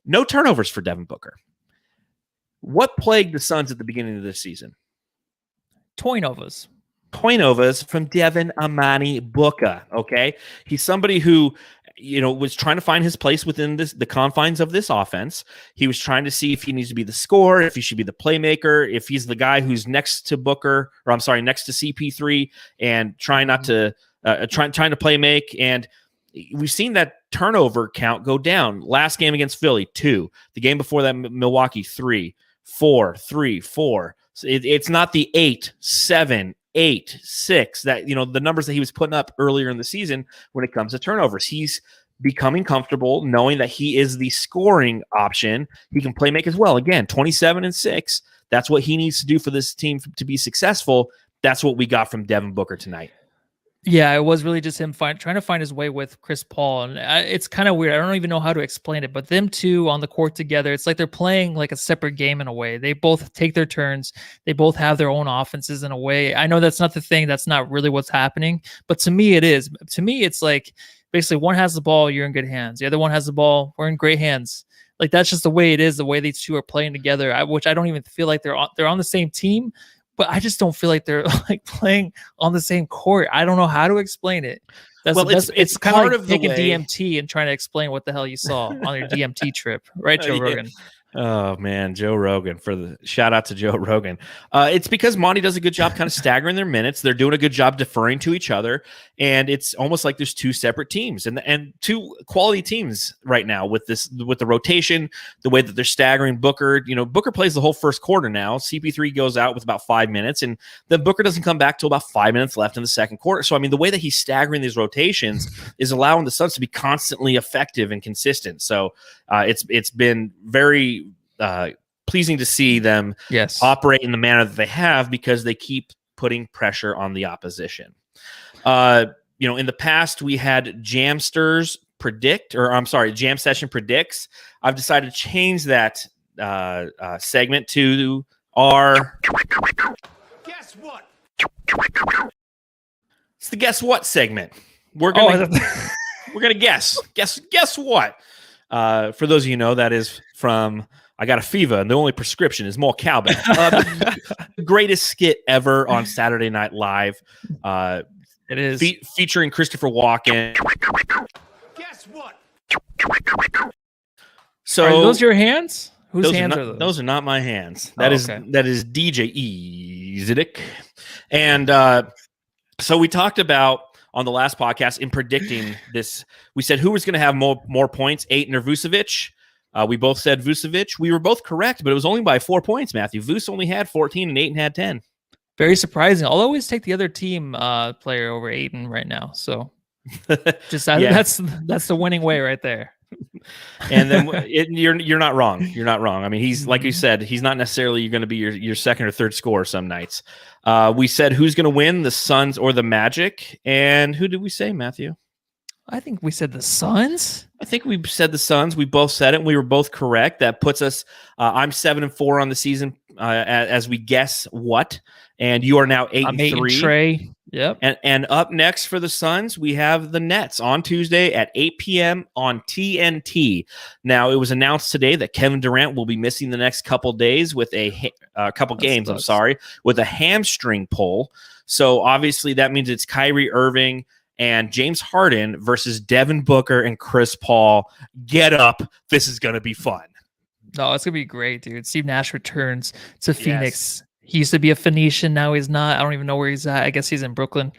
A: No turnovers for Devin Booker. What plagued the Suns at the beginning of this season?
B: Toinovas
A: from Devin Amani Booker, okay? He's somebody who was trying to find his place within the confines of this offense. He was trying to see if he needs to be the scorer, if he should be the playmaker, if he's the guy who's next to next to CP3 and trying not to trying to play make. And we've seen that turnover count go down. Last game against Philly, 2. The game before that, Milwaukee, 3, 4, 3, 4. So it's not the 8, 7, 8, 6 that the numbers that he was putting up earlier in the season when it comes to turnovers. He's becoming comfortable knowing that he is the scoring option. He can play make as well. Again, 27 and 6. That's what he needs to do for this team to be successful. That's what we got from Devin Booker tonight.
B: Yeah, it was really just him trying to find his way with Chris Paul. And it's kind of weird. I don't even know how to explain it, but them two on the court together, it's like they're playing like a separate game in a way. They both take their turns. They both have their own offenses in a way. I know that's not the thing. That's not really what's happening. But to me, it is. To me, it's like basically one has the ball, you're in good hands. The other one has the ball, we're in great hands. Like that's just the way it is, the way these two are playing together, which I don't even feel like they're on the same team. But I just don't feel like they're like playing on the same court. I don't know how to explain it. It's kind of like taking DMT and trying to explain what the hell you saw on your DMT trip, right, Joe Rogan?
A: Oh man, Joe Rogan, for the shout out to Joe Rogan. It's because Monty does a good job kind of staggering their minutes. They're doing a good job deferring to each other, and it's almost like there's 2 separate teams and 2 quality teams right now with the rotation, the way that they're staggering Booker. Booker plays the whole first quarter now. CP3 goes out with about 5 minutes, and then Booker doesn't come back till about 5 minutes left in the second quarter. So the way that he's staggering these rotations is allowing the Suns to be constantly effective and consistent. So it's been very pleasing to see them operate in the manner that they have because they keep putting pressure on the opposition. In the past we had Jam Session Predicts. I've decided to change that segment to our Guess What? It's the Guess What segment. We're gonna guess what. For those of you know, that is from I Got a Fever, and the only prescription is more cowbell. The greatest skit ever on Saturday Night Live.
B: It is
A: featuring Christopher Walken. Guess what? So
B: are those your hands? Whose hands are those?
A: Those are not my hands. That is DJ Easydick. And so we talked about on the last podcast in predicting this. We said who was going to have more points, Ayton or Vucevic. We both said Vucevic. We were both correct, but it was only by 4 points, Matthew. Vuce only had 14 and Ayton had 10.
B: Very surprising. I'll always take the other team player over Ayton right now. So that's the winning way right there.
A: And then you're not wrong. You're not wrong. He's like you said, he's not necessarily going to be your second or third scorer some nights. We said who's going to win, the Suns or the Magic, and who did we say, Matthew?
B: I think we said the Suns.
A: I think we said the Suns. We both said it, and we were both correct. That puts us. I'm 7-4 on the season as we guess what, and you are now 8-3.
B: Trey. Yep.
A: And up next for the Suns, we have the Nets on Tuesday at 8 p.m. on TNT. Now, it was announced today that Kevin Durant will be missing the next couple days with a couple games. I'm sorry, with a hamstring pull. So obviously that means it's Kyrie Irving and James Harden versus Devin Booker and Chris Paul. Get up. This is going to be fun.
B: No, it's gonna be great, dude. Steve Nash returns to
A: Yes.
B: Phoenix. He used to be a Phoenician, now he's not. I don't even know where he's at. I guess he's in Brooklyn.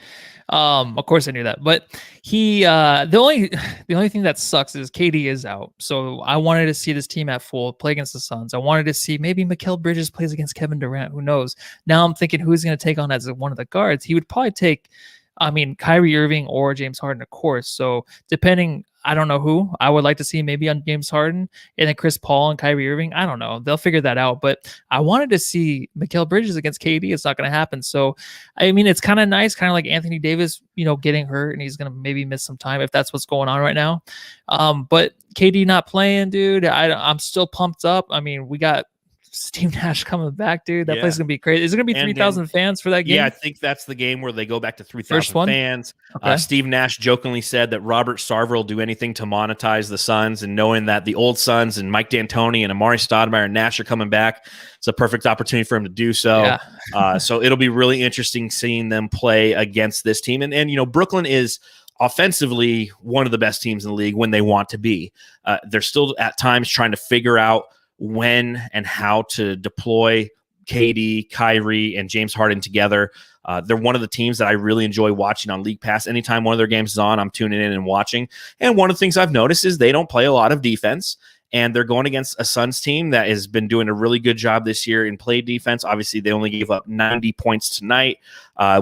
B: Of course I knew that, but he the only the only thing that sucks is KD is out. So I wanted to see this team at full play against the Suns. I wanted to see maybe Mikal Bridges plays against Kevin Durant. Who knows? Now I'm thinking who's going to take on as one of the guards. He would probably take, I mean, Kyrie Irving or James Harden, of course. So depending, I don't know who I would like to see maybe on James Harden and then Chris Paul and Kyrie Irving. I don't know. They'll figure that out. But I wanted to see Mikal Bridges against KD. It's not going to happen. So, I mean, it's kind of nice, kind of like Anthony Davis, getting hurt and he's going to maybe miss some time if that's what's going on right now. But KD not playing, dude, I'm still pumped up. I mean, we got Steve Nash coming back, dude. That place is gonna be crazy. Is it gonna be 3,000 fans for that game?
A: Yeah, I think that's the game where they go back to 3,000 fans.
B: Okay.
A: Steve Nash jokingly said that Robert Sarver will do anything to monetize the Suns, and knowing that the old Suns and Mike D'Antoni and Amari Stoudemire and Nash are coming back, it's a perfect opportunity for him to do so. Yeah. So it'll be really interesting seeing them play against this team. And Brooklyn is offensively one of the best teams in the league when they want to be. They're still at times trying to figure out when and how to deploy KD, Kyrie, and James Harden together. They're one of the teams that I really enjoy watching on League Pass. Anytime one of their games is on, I'm tuning in and watching. And one of the things I've noticed is they don't play a lot of defense, and they're going against a Suns team that has been doing a really good job this year in play defense. Obviously, they only gave up 90 points tonight.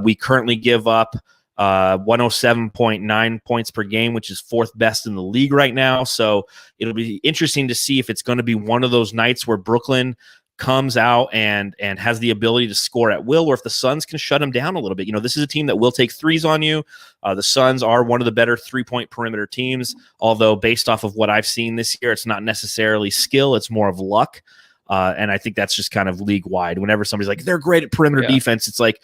A: We currently give up 107.9 points per game, which is fourth best in the league right now. So it'll be interesting to see if it's going to be one of those nights where Brooklyn comes out and has the ability to score at will, or if the Suns can shut them down a little bit. This is a team that will take threes on you. The Suns are one of the better three-point perimeter teams, although based off of what I've seen this year, it's not necessarily skill, it's more of luck. And I think that's just kind of league-wide. Whenever somebody's like, they're great at perimeter defense, it's like,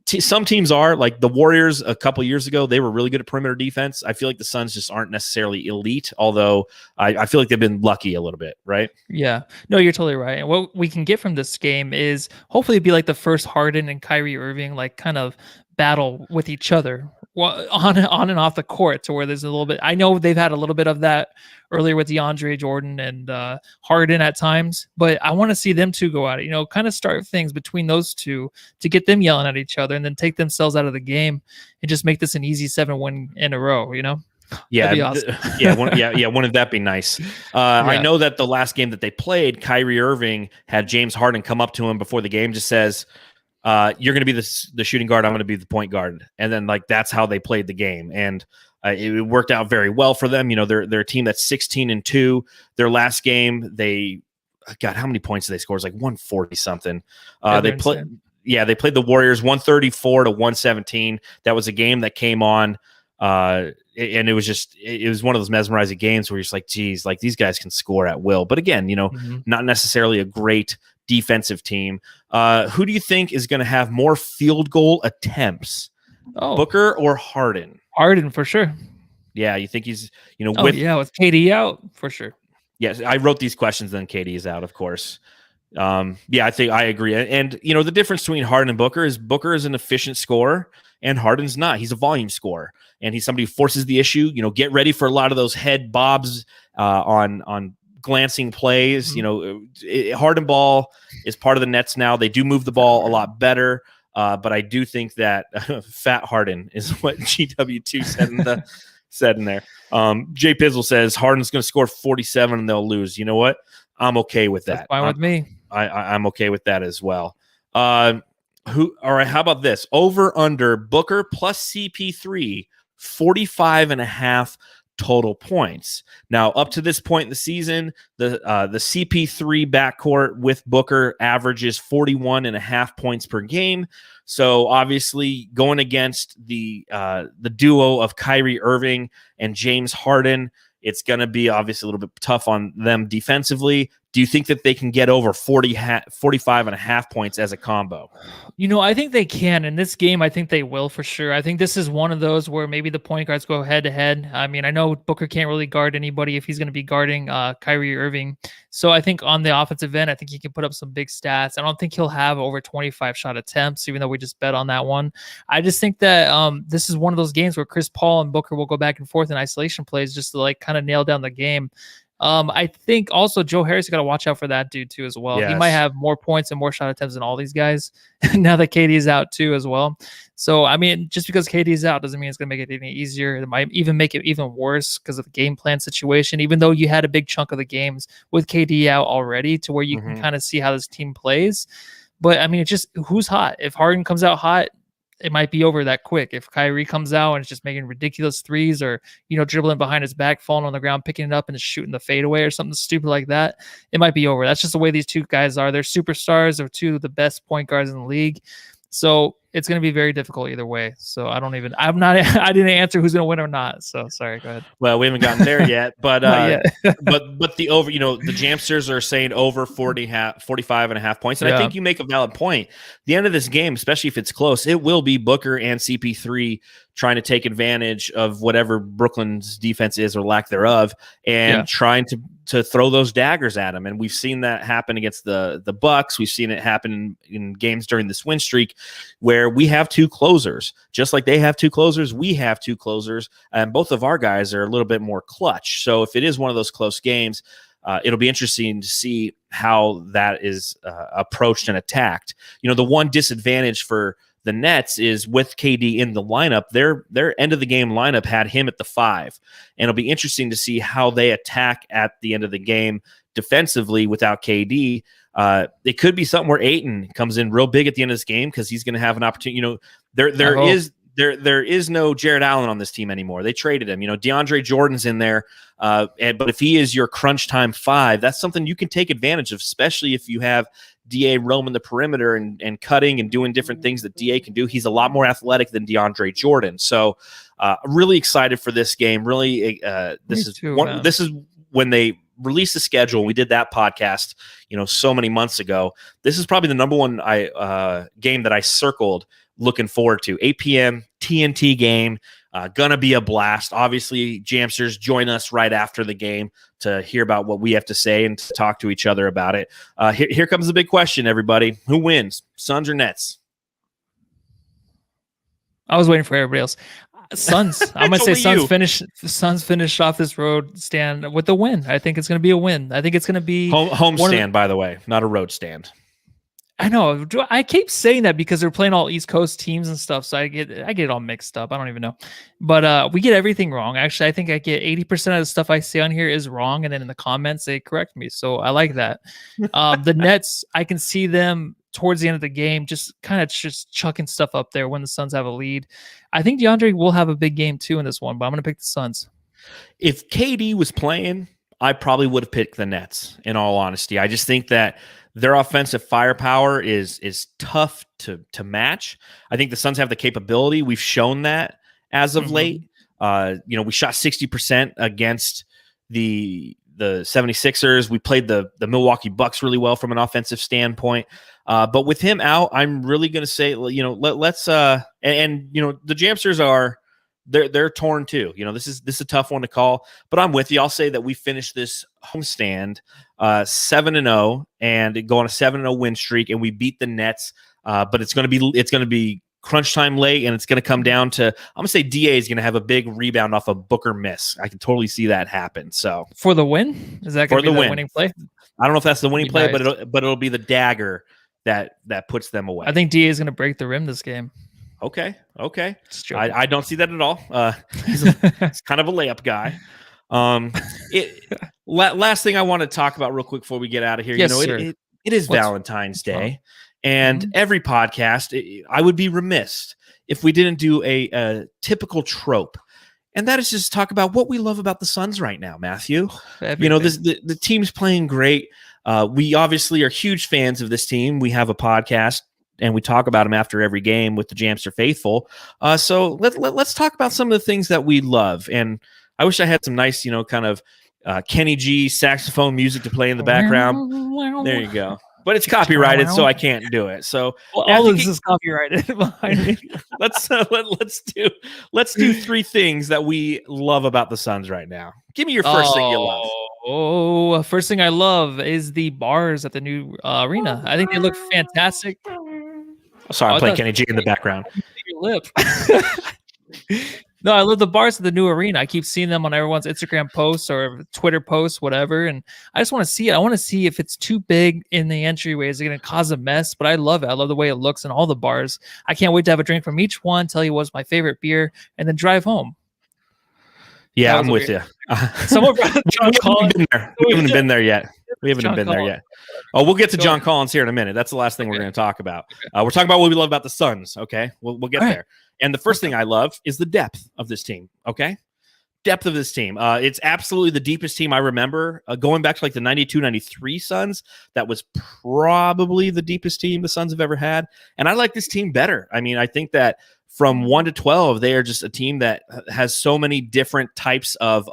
A: some teams are, like the Warriors a couple years ago, they were really good at perimeter defense. I feel like the Suns just aren't necessarily elite, although I feel like they've been lucky a little bit, right?
B: Yeah. No, you're totally right. And what we can get from this game is hopefully be like the first Harden and Kyrie Irving, like kind of battle with each other on and off the court, to where there's a little bit. I know they've had a little bit of that earlier with DeAndre Jordan and Harden at times, but I want to see them two go at it, kind of start things between those two to get them yelling at each other and then take themselves out of the game and just make this an easy 7-win in a row,
A: Yeah,
B: that'd be awesome.
A: Wouldn't that be nice? I know that the last game that they played, Kyrie Irving had James Harden come up to him before the game, just says, you're going to be the shooting guard, I'm going to be the point guard. And then that's how they played the game. And it worked out very well for them. They're a team that's 16-2. Their last game, how many points did they score? It was like 140 something. They played the Warriors 134-117. That was a game that came on. And it was one of those mesmerizing games where you're just like, geez, like these guys can score at will. But again, not necessarily a great defensive team. Who do you think is going to have more field goal attempts? Booker or Harden?
B: Harden for sure.
A: Yeah, you think he's,
B: with KD out for sure.
A: Yes, I wrote these questions, then KD is out, of course. I think I agree. And the difference between Harden and Booker is an efficient scorer and Harden's not. He's a volume scorer, and he's somebody who forces the issue. Get ready for a lot of those head bobs on glancing plays. Harden ball is part of the Nets now. They do move the ball a lot better. But I do think that Fat Harden is what GW2 said in there. Jay Pizzle says Harden's going to score 47 and they'll lose. You know what? I'm okay with that.
B: That's fine with me.
A: I'm okay with that as well. All right, how about this? Over under Booker plus CP3, 45.5 total points. Now, up to this point in the season, the CP3 backcourt with Booker averages 41.5 points per game. So obviously going against the duo of Kyrie Irving and James Harden, it's going to be obviously a little bit tough on them defensively. Do you think that they can get over 45.5 points as a combo?
B: I think they can. In this game, I think they will for sure. I think this is one of those where maybe the point guards go head-to-head. I mean, I know Booker can't really guard anybody if he's going to be guarding Kyrie Irving. So I think on the offensive end, I think he can put up some big stats. I don't think he'll have over 25 shot attempts, even though we just bet on that one. I just think that this is one of those games where Chris Paul and Booker will go back and forth in isolation plays just to kind of nail down the game. I think also Joe Harris got to watch out for that dude too as well. He might
A: Yes.
B: have more points and more shot attempts than all these guys now that KD is out too as well. So I mean, just because KD is out doesn't mean it's gonna make it any easier. It might even make it even worse because of the game plan situation. Even though you had a big chunk of the games with KD out already, to where you can kind of see how this team plays. But I mean, it's just who's hot. If Harden comes out hot, it might be over that quick. If Kyrie comes out and is just making ridiculous threes, or dribbling behind his back, falling on the ground, picking it up and just shooting the fadeaway or something stupid like that, it might be over. That's just the way these two guys are. They're superstars. They're two of the best point guards in the league. So it's going to be very difficult either way. So I didn't answer who's going to win or not. So sorry, go ahead.
A: Well, we haven't gotten there yet, but
B: Not yet.
A: but the over, the Jamsters are saying over 45 and a half points. And I think you make a valid point. The end of this game, especially if it's close, it will be Booker and CP3 trying to take advantage of whatever Brooklyn's defense is or lack thereof, and trying to throw those daggers at them. And we've seen that happen against the Bucks. We've seen it happen in games during this win streak where we have two closers. Just like they have two closers, we have two closers, and both of our guys are a little bit more clutch. So if it is one of those close games, it'll be interesting to see how that is approached and attacked. The one disadvantage for the Nets is with KD in the lineup, their end of the game lineup had him at the 5. And it'll be interesting to see how they attack at the end of the game defensively without KD. It could be something where Ayton comes in real big at the end of this game because he's going to have an opportunity. There is no Jared Allen on this team anymore. They traded him. DeAndre Jordan's in there. But if he is your crunch time 5, that's something you can take advantage of, especially if you have DA roaming the perimeter and cutting and doing different things that DA can do. He's a lot more athletic than DeAndre Jordan. So I'm really excited for this game. Really, this is when they released the schedule. We did that podcast, so many months ago. This is probably the number one game that I circled looking forward to. 8 p.m. TNT game. Gonna be a blast. Obviously, Jamsters join us right after the game to hear about what we have to say and to talk to each other about it. Here comes the big question, everybody. Who wins, Suns or Nets?
B: I was waiting for everybody else. Suns. I'm gonna say Suns finish off this road stand with a win. I think it's gonna be a win. I think it's gonna be
A: home stand, by the way, not a road stand.
B: I know. I keep saying that because they're playing all East Coast teams and stuff, so I get it all mixed up. I don't even know, but we get everything wrong. Actually, I think I get 80% of the stuff I say on here is wrong, and then in the comments they correct me. So I like that. The Nets, I can see them towards the end of the game just kind of just chucking stuff up there when the Suns have a lead. I think DeAndre will have a big game too in this one, but I'm going to pick the Suns.
A: If KD was playing, I probably would have picked the Nets, in all honesty. I just think that their offensive firepower is tough to match. I think the Suns have the capability. We've shown that as of late. We shot 60% against the 76ers. We played the Milwaukee Bucks really well from an offensive standpoint. But with him out, I'm really going to say, let's the Jamsters are they're torn too. This is a tough one to call, but I'm with you. I'll say that we finish this homestand 7-0 and go on a 7-0 win streak, and we beat the Nets. But it's going to be crunch time late, and it's going to come down to, I'm going to say DA is going to have a big rebound off a Booker miss. I can totally see that happen. So
B: for the win, is that going to be the winning play?
A: I don't know if that's the winning play, but it'll be the dagger that puts them away.
B: I think DA is going to break the rim this game.
A: Okay. I don't see that at all. He's kind of a layup guy. Last thing I want to talk about real quick before we get out of here.
B: Yes,
A: it is Valentine's Day, and every podcast, I would be remiss if we didn't do a typical trope, and that is just talk about what we love about the Suns right now, Matthew. The team's playing great. We obviously are huge fans of this team. We have a podcast, and we talk about them after every game with the Jamster faithful. So let's talk about some of the things that we love. And I wish I had some nice, kind of Kenny G saxophone music to play in the background. There you go. But it's copyrighted, so I can't do it. So
B: all of this is copyrighted behind me.
A: let's do 3 things that we love about the Suns right now. Give me your first thing you love.
B: First thing I love is the bars at the new arena. I think they look fantastic.
A: Sorry, I'm playing Kenny G in the background.
B: Your lip. No, I love the bars at the new arena. I keep seeing them on everyone's Instagram posts or Twitter posts, whatever. And I just want to see it. I want to see if it's too big in the entryway. Is it going to cause a mess? But I love it. I love the way it looks in all the bars. I can't wait to have a drink from each one, tell you what's my favorite beer, and then drive home.
A: Yeah, I'm with you.
B: Someone brought John Collins.
A: We haven't been there yet. Oh, we'll get to John Collins here in a minute. That's the last thing we're going to talk about. We're talking about what we love about the Suns. Okay, we'll get there. And the first thing I love is the depth of this team. Okay, depth of this team. It's absolutely the deepest team I remember. Going back to like the 92, 93 Suns, that was probably the deepest team the Suns have ever had. And I like this team better. I mean, I think that from 1 to 12, they are just a team that has so many different types of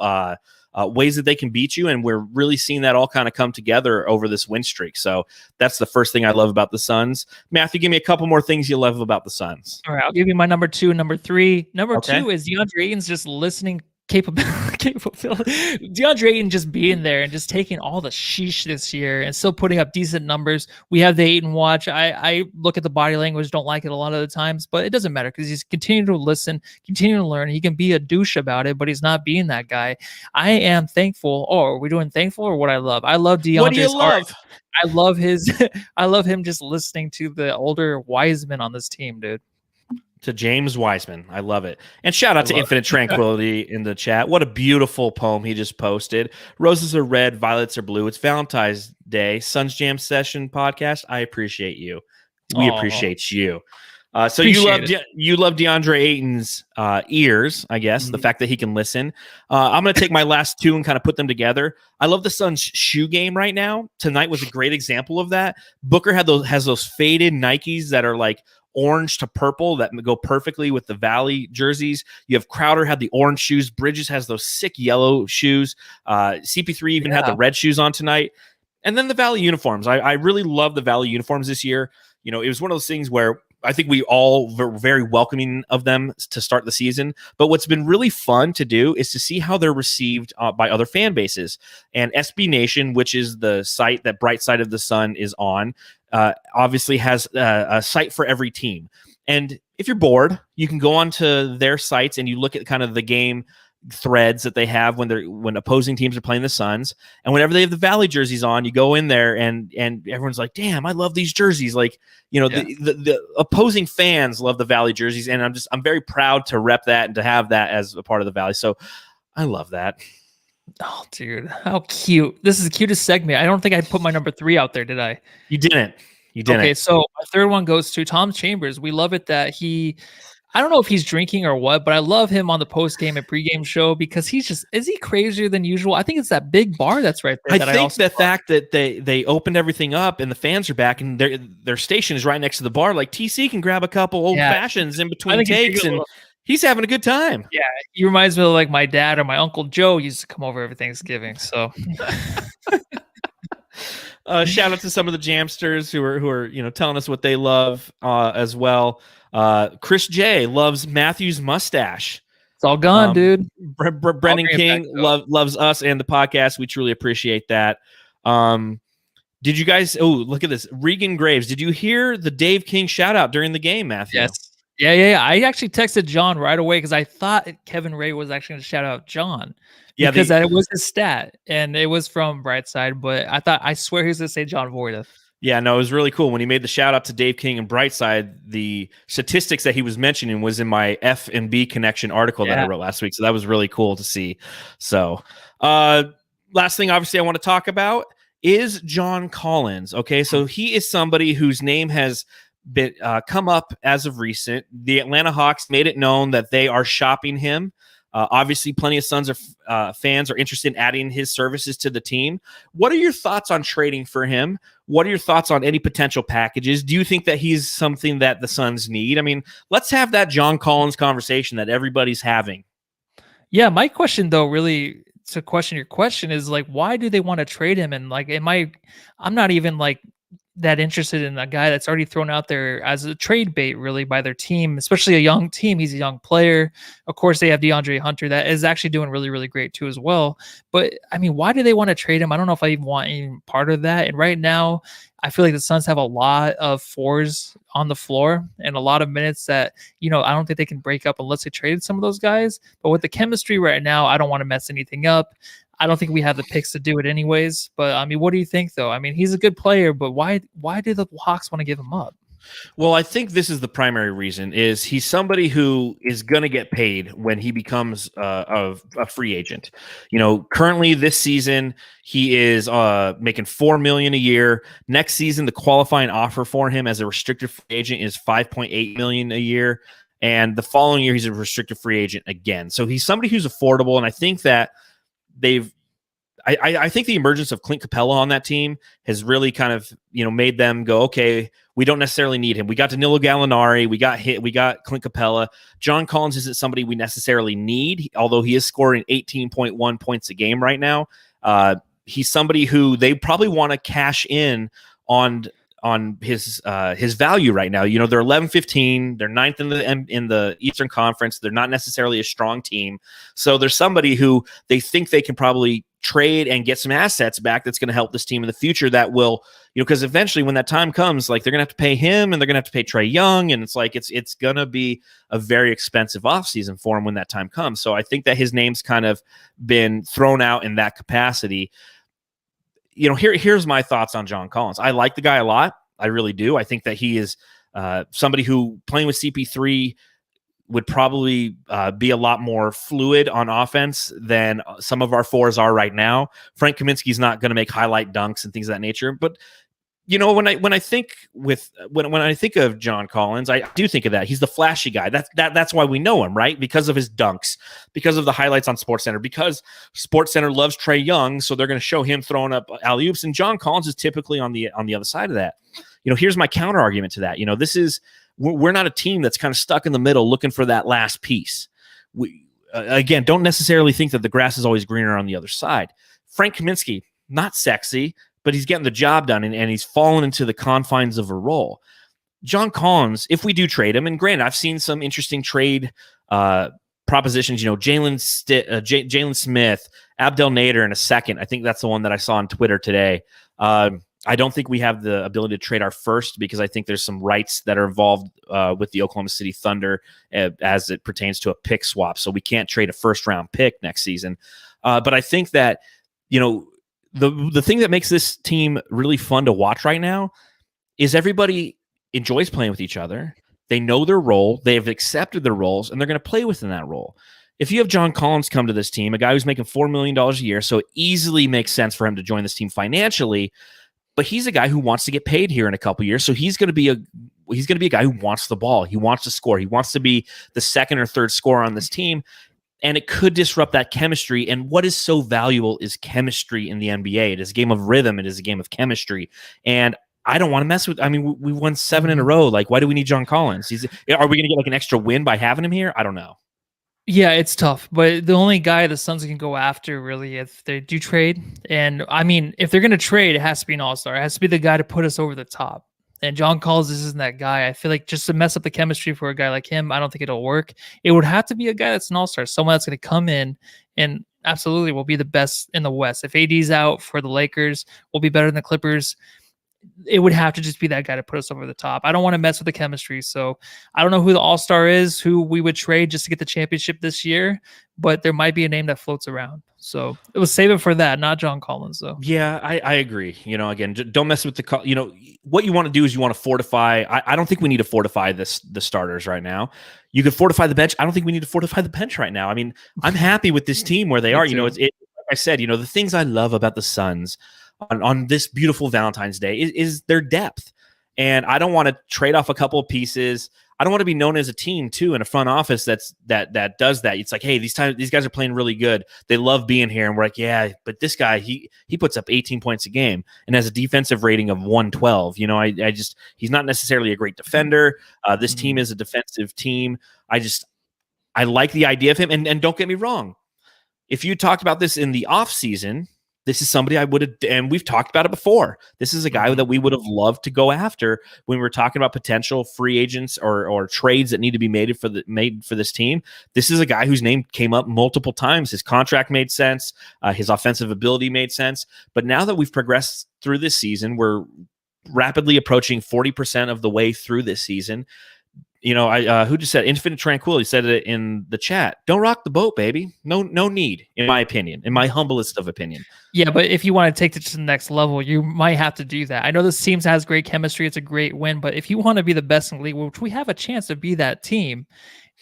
A: ways that they can beat you, and we're really seeing that all kind of come together over this win streak. So that's the first thing I love about the Suns. Matthew, give me a couple more things you love about the Suns.
B: All right, I'll give you my number 2 and number 3. Number 2 is DeAndre Ayton's just listening capability. DeAndre Ayton just being there and just taking all the sheesh this year and still putting up decent numbers. We have the Ayton watch. I look at the body language, don't like it a lot of the times, but it doesn't matter because he's continuing to listen, continuing to learn. He can be a douche about it, but he's not being that guy. I am thankful. Are we doing thankful or what I love? I love DeAndre's
A: What do you love?
B: heart. I love his. I love him just listening to the older wise men on this team, dude.
A: To James Wiseman. I love it. And shout out to Infinite Tranquility in the chat. What a beautiful poem he just posted. Roses are red, violets are blue. It's Valentine's Day. Suns Jam Session podcast. I appreciate you. We appreciate you. So you love DeAndre Ayton's ears, I guess, the fact that he can listen. I'm going to take my last two and kind of put them together. I love the Suns' shoe game right now. Tonight was a great example of that. Booker has those faded Nikes that are like orange to purple that go perfectly with the Valley jerseys. You have Crowder had the orange shoes. Bridges has those sick yellow shoes. CP3 even had the red shoes on tonight. And then the Valley uniforms. I really love the Valley uniforms this year. You know, it was one of those things where I think we all were very welcoming of them to start the season. But what's been really fun to do is to see how they're received by other fan bases. And SB Nation, which is the site that Bright Side of the Sun is on, obviously has a site for every team. And if you're bored, you can go onto their sites and you look at kind of the game threads that they have when opposing teams are playing the Suns, and whenever they have the Valley jerseys on, you go in there and everyone's like, damn, I love these jerseys. Like, you know, the opposing fans love the Valley jerseys, and I'm very proud to rep that and to have that as a part of the Valley. So I love that.
B: Oh, dude, how cute. This is the cutest segment. I don't think I put my number 3 out there, did I?
A: You didn't.
B: Okay, so my third one goes to Tom Chambers. We love it that I don't know if he's drinking or what, but I love him on the post-game and pre-game show because is he crazier than usual? I think it's that big bar that's right there.
A: I think the fact that they opened everything up and the fans are back and their station is right next to the bar. Like TC can grab a couple old fashions in between takes and he's having a good time.
B: Yeah, he reminds me of like my dad or my Uncle Joe used to come over every Thanksgiving. So
A: shout out to some of the Jamsters who are telling us what they love as well. Chris J loves Matthew's mustache.
B: It's all gone, dude.
A: Brendan King loves us and the podcast. We truly appreciate that. Did you guys? Oh, look at this. Regan Graves. Did you hear the Dave King shout out during the game, Matthew?
B: Yes. Yeah. I actually texted John right away because I thought Kevin Ray was actually going to shout out John. Yeah, because that was his stat and it was from Brightside, but I swear he was going to say John Voida.
A: Yeah, no, it was really cool when he made the shout out to Dave King and Brightside. The statistics that he was mentioning was in my F and B connection article that I wrote last week, so that was really cool to see. So, last thing, obviously, I want to talk about is John Collins. Okay, so he is somebody whose name has been come up as of recent. The Atlanta Hawks made it known that they are shopping him. Obviously, plenty of Suns fans are interested in adding his services to the team. What are your thoughts on trading for him? What are your thoughts on any potential packages? Do you think that he's something that the Suns need? I mean, let's have that John Collins conversation that everybody's having.
B: Yeah, my question, though, really to question your question is like, why do they want to trade him? And like, I'm not even like that interested in a guy that's already thrown out there as a trade bait, really, by their team, especially a young team. He's a young player. Of course, they have DeAndre Hunter that is actually doing really, really great too as well. But I mean, why do they want to trade him? I don't know if I even want any part of that. And right now, I feel like the Suns have a lot of fours on the floor and a lot of minutes that, I don't think they can break up unless they traded some of those guys. But with the chemistry right now, I don't want to mess anything up. I don't think we have the picks to do it anyways. But I mean, what do you think though? I mean, he's a good player, but why do the Hawks want to give him up?
A: Well, I think this is the primary reason is he's somebody who is going to get paid when he becomes a free agent. Currently this season he is making $4 million a year. Next season, the qualifying offer for him as a restricted free agent is $5.8 million a year. And the following year, he's a restricted free agent again. So he's somebody who's affordable. And I think that I think the emergence of Clint Capella on that team has really kind of, made them go, okay, we don't necessarily need him. We got Danilo Gallinari. We got Clint Capella. John Collins isn't somebody we necessarily need, although he is scoring 18.1 points a game right now. He's somebody who they probably want to cash in on his value right now. They're 11-15. They're ninth in the Eastern Conference. They're not necessarily a strong team. So there's somebody who they think they can probably trade and get some assets back that's going to help this team in the future that will, because eventually when that time comes, like they're going to have to pay him and they're going to have to pay Trae Young. And it's like, it's going to be a very expensive offseason for him when that time comes. So I think that his name's kind of been thrown out in that capacity. Here's my thoughts on John Collins. I like the guy a lot. I really do. I think that he is somebody who playing with CP3 would probably be a lot more fluid on offense than some of our fours are right now. Frank Kaminsky's not going to make highlight dunks and things of that nature. But when I think of John Collins, I do think of that. He's the flashy guy. That's why we know him, right? Because of his dunks, because of the highlights on SportsCenter, because SportsCenter loves Trae Young, so they're going to show him throwing up alley-oops. And John Collins is typically on the other side of that. Here's my counter argument to that. We're not a team that's kind of stuck in the middle looking for that last piece. We again don't necessarily think that the grass is always greener on the other side. Frank Kaminsky, not sexy, but he's getting the job done, and he's fallen into the confines of a role. John Collins, if we do trade him, and granted, I've seen some interesting trade propositions, Jalen Smith, Abdel Nader in a second. I think that's the one that I saw on Twitter today. I don't think we have the ability to trade our first because I think there's some rights that are involved with the Oklahoma City Thunder as it pertains to a pick swap. So we can't trade a first-round pick next season. But I think that, the thing that makes this team really fun to watch right now is everybody enjoys playing with each other. They know their role. They have accepted their roles, and they're going to play within that role. If you have John Collins come to this team, a guy who's making $4 million a year, so it easily makes sense for him to join this team financially, but he's a guy who wants to get paid here in a couple years, so he's going to be a guy who wants the ball. He wants to score. He wants to be the second or third scorer on this team, and it could disrupt that chemistry. And what is so valuable is chemistry in the NBA. It is a game of rhythm. It is a game of chemistry, and I don't want to mess with. I mean, we won 7 in a row. Like, why do we need John Collins? Are we going to get like an extra win by having him here? I don't know.
B: Yeah, it's tough, but the only guy the Suns can go after really if they do trade, and I mean, if they're going to trade, it has to be an all-star. It has to be the guy to put us over the top. And John Collins isn't that guy. I feel like just to mess up the chemistry for a guy like him, I don't think it'll work. It would have to be a guy that's an all-star, someone that's going to come in and absolutely will be the best in the West. If AD's out for the Lakers, we'll be better than the Clippers. It would have to just be that guy to put us over the top. I don't want to mess with the chemistry. So I don't know who the all-star is, who we would trade just to get the championship this year, but there might be a name that floats around. So it was save it for that, not John Collins though.
A: Yeah, I agree. Again, don't mess with what you want to do is you want to fortify. I don't think we need to fortify the starters right now. You could fortify the bench. I don't think we need to fortify the bench right now. I mean, I'm happy with this team where they are. Like I said, the things I love about the Suns on this beautiful Valentine's Day is their depth. And I don't want to trade off a couple of pieces. I don't want to be known as a team too in a front office that does that. It's like, hey, these guys are playing really good. They love being here. And we're like, yeah, but this guy, he puts up 18 points a game and has a defensive rating of 112. He's not necessarily a great defender. This team is a defensive team. I like the idea of him. And don't get me wrong. If you talked about this in the off season, this is somebody I would have, and we've talked about it before. This is a guy that we would have loved to go after when we were talking about potential free agents or trades that need to be made for this team. This is a guy whose name came up multiple times. His contract made sense. His offensive ability made sense. But now that we've progressed through this season, we're rapidly approaching 40% of the way through this season. Who just said infinite tranquility? Said it in the chat. Don't rock the boat, baby. No need, in my opinion, in my humblest of opinion.
B: Yeah, but if you want to take it to the next level, you might have to do that. I know this team has great chemistry. It's a great win, but if you want to be the best in the league, which we have a chance to be that team,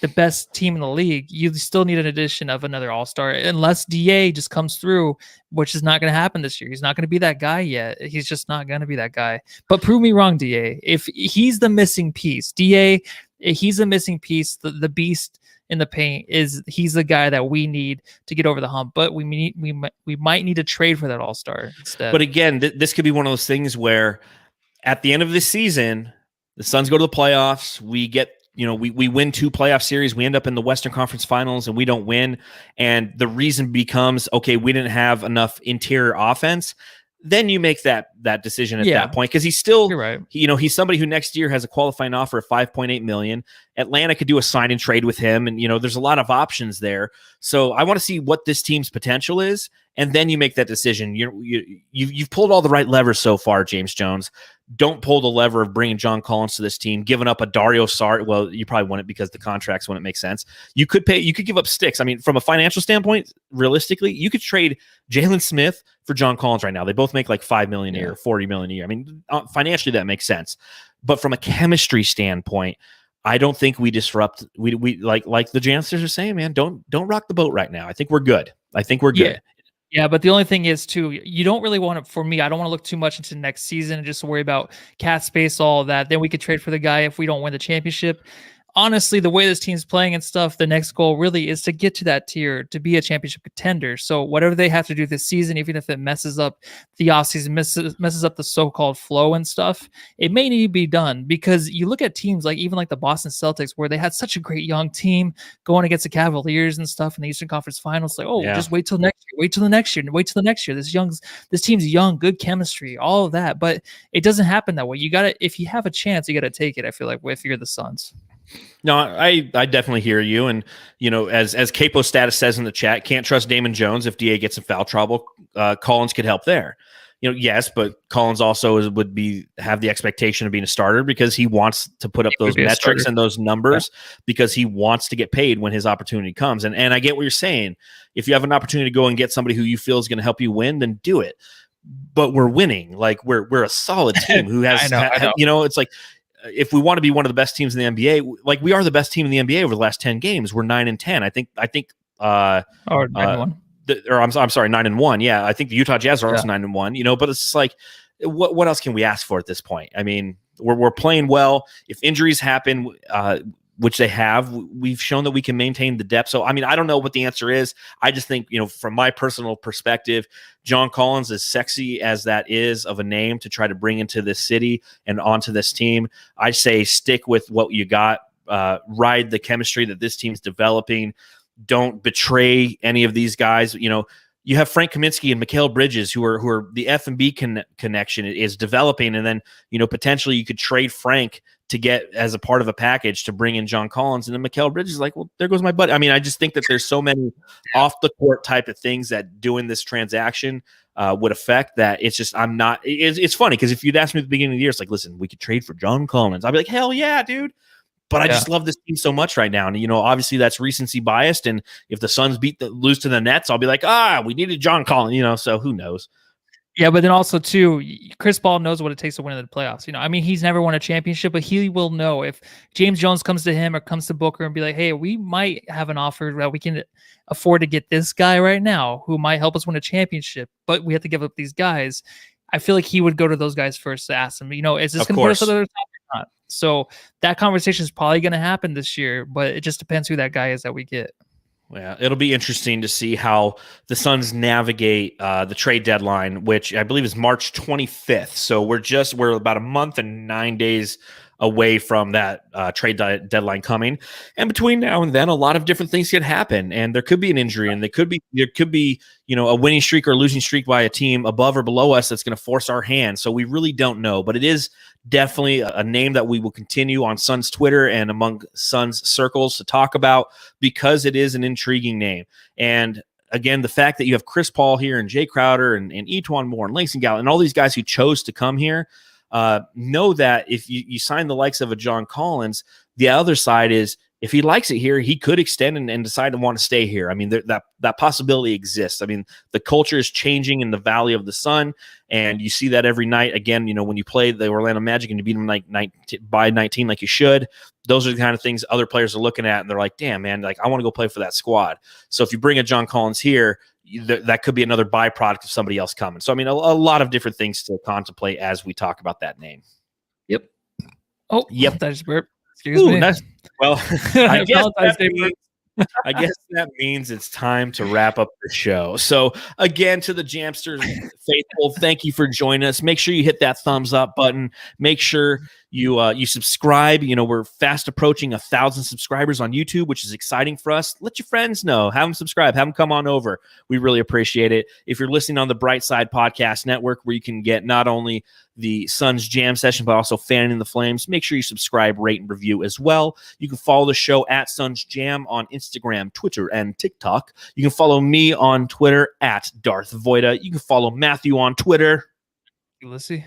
B: the best team in the league, you still need an addition of another all-star, unless DA just comes through, which is not going to happen this year. He's not going to be that guy yet. He's just not going to be that guy. But prove me wrong, DA. If he's the missing piece, DA, he's the missing piece, the beast in the paint he's the guy that we need to get over the hump. But we might need to trade for that all-star instead.
A: But again, this could be one of those things where at the end of this season, the Suns go to the playoffs. We get, we win 2 playoff series. We end up in the Western Conference Finals and we don't win. And the reason becomes, okay, we didn't have enough interior offense. Then you make that decision at that point, because he's still,
B: you're right.
A: He's somebody who next year has a qualifying offer of $5.8 million. Atlanta could do a sign and trade with him, and there's a lot of options there. So I want to see what this team's potential is, and then you make that decision. You've pulled all the right levers so far, James Jones. Don't pull the lever of bringing John Collins to this team, giving up a Dario Saric. Well, you probably wouldn't, because the contracts wouldn't make sense. You could give up sticks. I mean, from a financial standpoint, realistically, you could trade Jalen Smith for John Collins right now. They both make like $5 million a year, $40 million a year. I mean, financially that makes sense. But from a chemistry standpoint, I don't think we disrupt. We like the Jansters are saying, man, don't rock the boat right now. I think we're good.
B: Yeah, but the only thing is, too, you don't really want to, for me, I don't want to look too much into next season and just worry about cap space, all of that. Then we could trade for the guy if we don't win the championship. Honestly, the way this team's playing and stuff, the next goal really is to get to that tier, to be a championship contender. So whatever they have to do this season, even if it messes up the offseason, messes up the so-called flow and stuff, it may need to be done. Because you look at teams like even like the Boston Celtics, where they had such a great young team going against the Cavaliers and stuff in the Eastern Conference Finals. Like, just wait till next year, wait till the next year, wait till the next year. This team's young, good chemistry, all of that. But it doesn't happen that way. You got to, if you have a chance, you got to take it. I feel like if you're the Suns.
A: No, I definitely hear you. And, as Capo Status says in the chat, can't trust Damon Jones if DA gets in foul trouble. Collins could help there. Yes, but Collins also would have the expectation of being a starter, because he wants to put up those metrics and those numbers, because he wants to get paid when his opportunity comes. And I get what you're saying. If you have an opportunity to go and get somebody who you feel is going to help you win, then do it. But we're winning. Like we're a solid team who has,
B: I know.
A: It's like, if we want to be one of the best teams in the NBA, like we are the best team in the NBA over the last 10 games. We're 9-10. I think
B: 9-1.
A: I'm sorry, 9-1. Yeah. I think the Utah Jazz are also 9-1, but it's just like, what else can we ask for at this point? I mean, we're playing well. If injuries happen, which they have, we've shown that we can maintain the depth. So, I mean, I don't know what the answer is. I just think, from my personal perspective, John Collins, as sexy as that is of a name to try to bring into this city and onto this team, I say stick with what you got, ride the chemistry that this team's developing. Don't betray any of these guys. You have Frank Kaminsky and Mikal Bridges, who are the F&B connection is developing. And then, potentially you could trade Frank to get as a part of a package to bring in John Collins. And then Mikal Bridges is like, well, there goes my buddy. I mean, I just think that there's so many off the court type of things that doing this transaction would affect that. It's just, it's funny, because if you'd asked me at the beginning of the year, it's like, listen, we could trade for John Collins. I'd be like, hell yeah, dude. But I just love this team so much right now. And, obviously that's recency biased. And if the Suns lose to the Nets, I'll be like, we needed John Collins, so who knows?
B: Yeah, but then also, too, Chris Paul knows what it takes to win in the playoffs. I mean, he's never won a championship, but he will know if James Jones comes to him or comes to Booker and be like, hey, we might have an offer that we can afford to get this guy right now who might help us win a championship, but we have to give up these guys. I feel like he would go to those guys first to ask them, is this going to put us at the top or not? So that conversation is probably going to happen this year, but it just depends who that guy is that we get.
A: Yeah, it'll be interesting to see how the Suns navigate the trade deadline, which I believe is March 25th. So we're about a month and 9 days away from that trade deadline coming. And between now and then, a lot of different things could happen, and there could be an injury, and there could be a winning streak or a losing streak by a team above or below us that's going to force our hand. So we really don't know, but it is definitely a name that we will continue on Suns Twitter and among Suns circles to talk about, because it is an intriguing name. And again, the fact that you have Chris Paul here and Jay Crowder and Etuan Moore and Langston Galloway and all these guys who chose to come here, know that if you sign the likes of a John Collins, the other side is, if he likes it here, he could extend and decide to want to stay here. I mean, that possibility exists. I mean, the culture is changing in the Valley of the Sun, and you see that every night. Again, when you play the Orlando Magic and you beat them by 19 like you should, those are the kind of things other players are looking at, and they're like, damn, man, like I want to go play for that squad. So if you bring a John Collins here, that could be another byproduct of somebody else coming. So, I mean, a lot of different things to contemplate as we talk about that name.
B: Yep. Oh,
A: yep.
B: That just burped. Excuse me.
A: Well, I guess that means it's time to wrap up the show. So again, to the Jamsters faithful, thank you for joining us. Make sure you hit that thumbs up button. Make sure you subscribe. We're fast approaching 1,000 subscribers on YouTube, which is exciting for us. Let your friends know. Have them subscribe. Have them come on over. We really appreciate it. If you're listening on the Bright Side Podcast Network, where you can get not only the Suns Jam session, but also Fanning the Flames, make sure you subscribe, rate, and review as well. You can follow the show at Suns Jam on Instagram, Twitter, and TikTok. You can follow me on Twitter at Darth Voida. You can follow Matthew on Twitter.
B: Ulysses.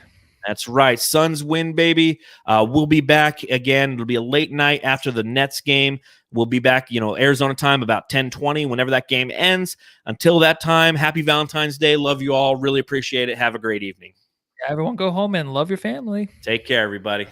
A: That's right. Suns win, baby. We'll be back again. It'll be a late night after the Nets game. We'll be back, Arizona time, about 10:20, whenever that game ends. Until that time, happy Valentine's Day. Love you all. Really appreciate it. Have a great evening.
B: Everyone go home and love your family.
A: Take care, everybody.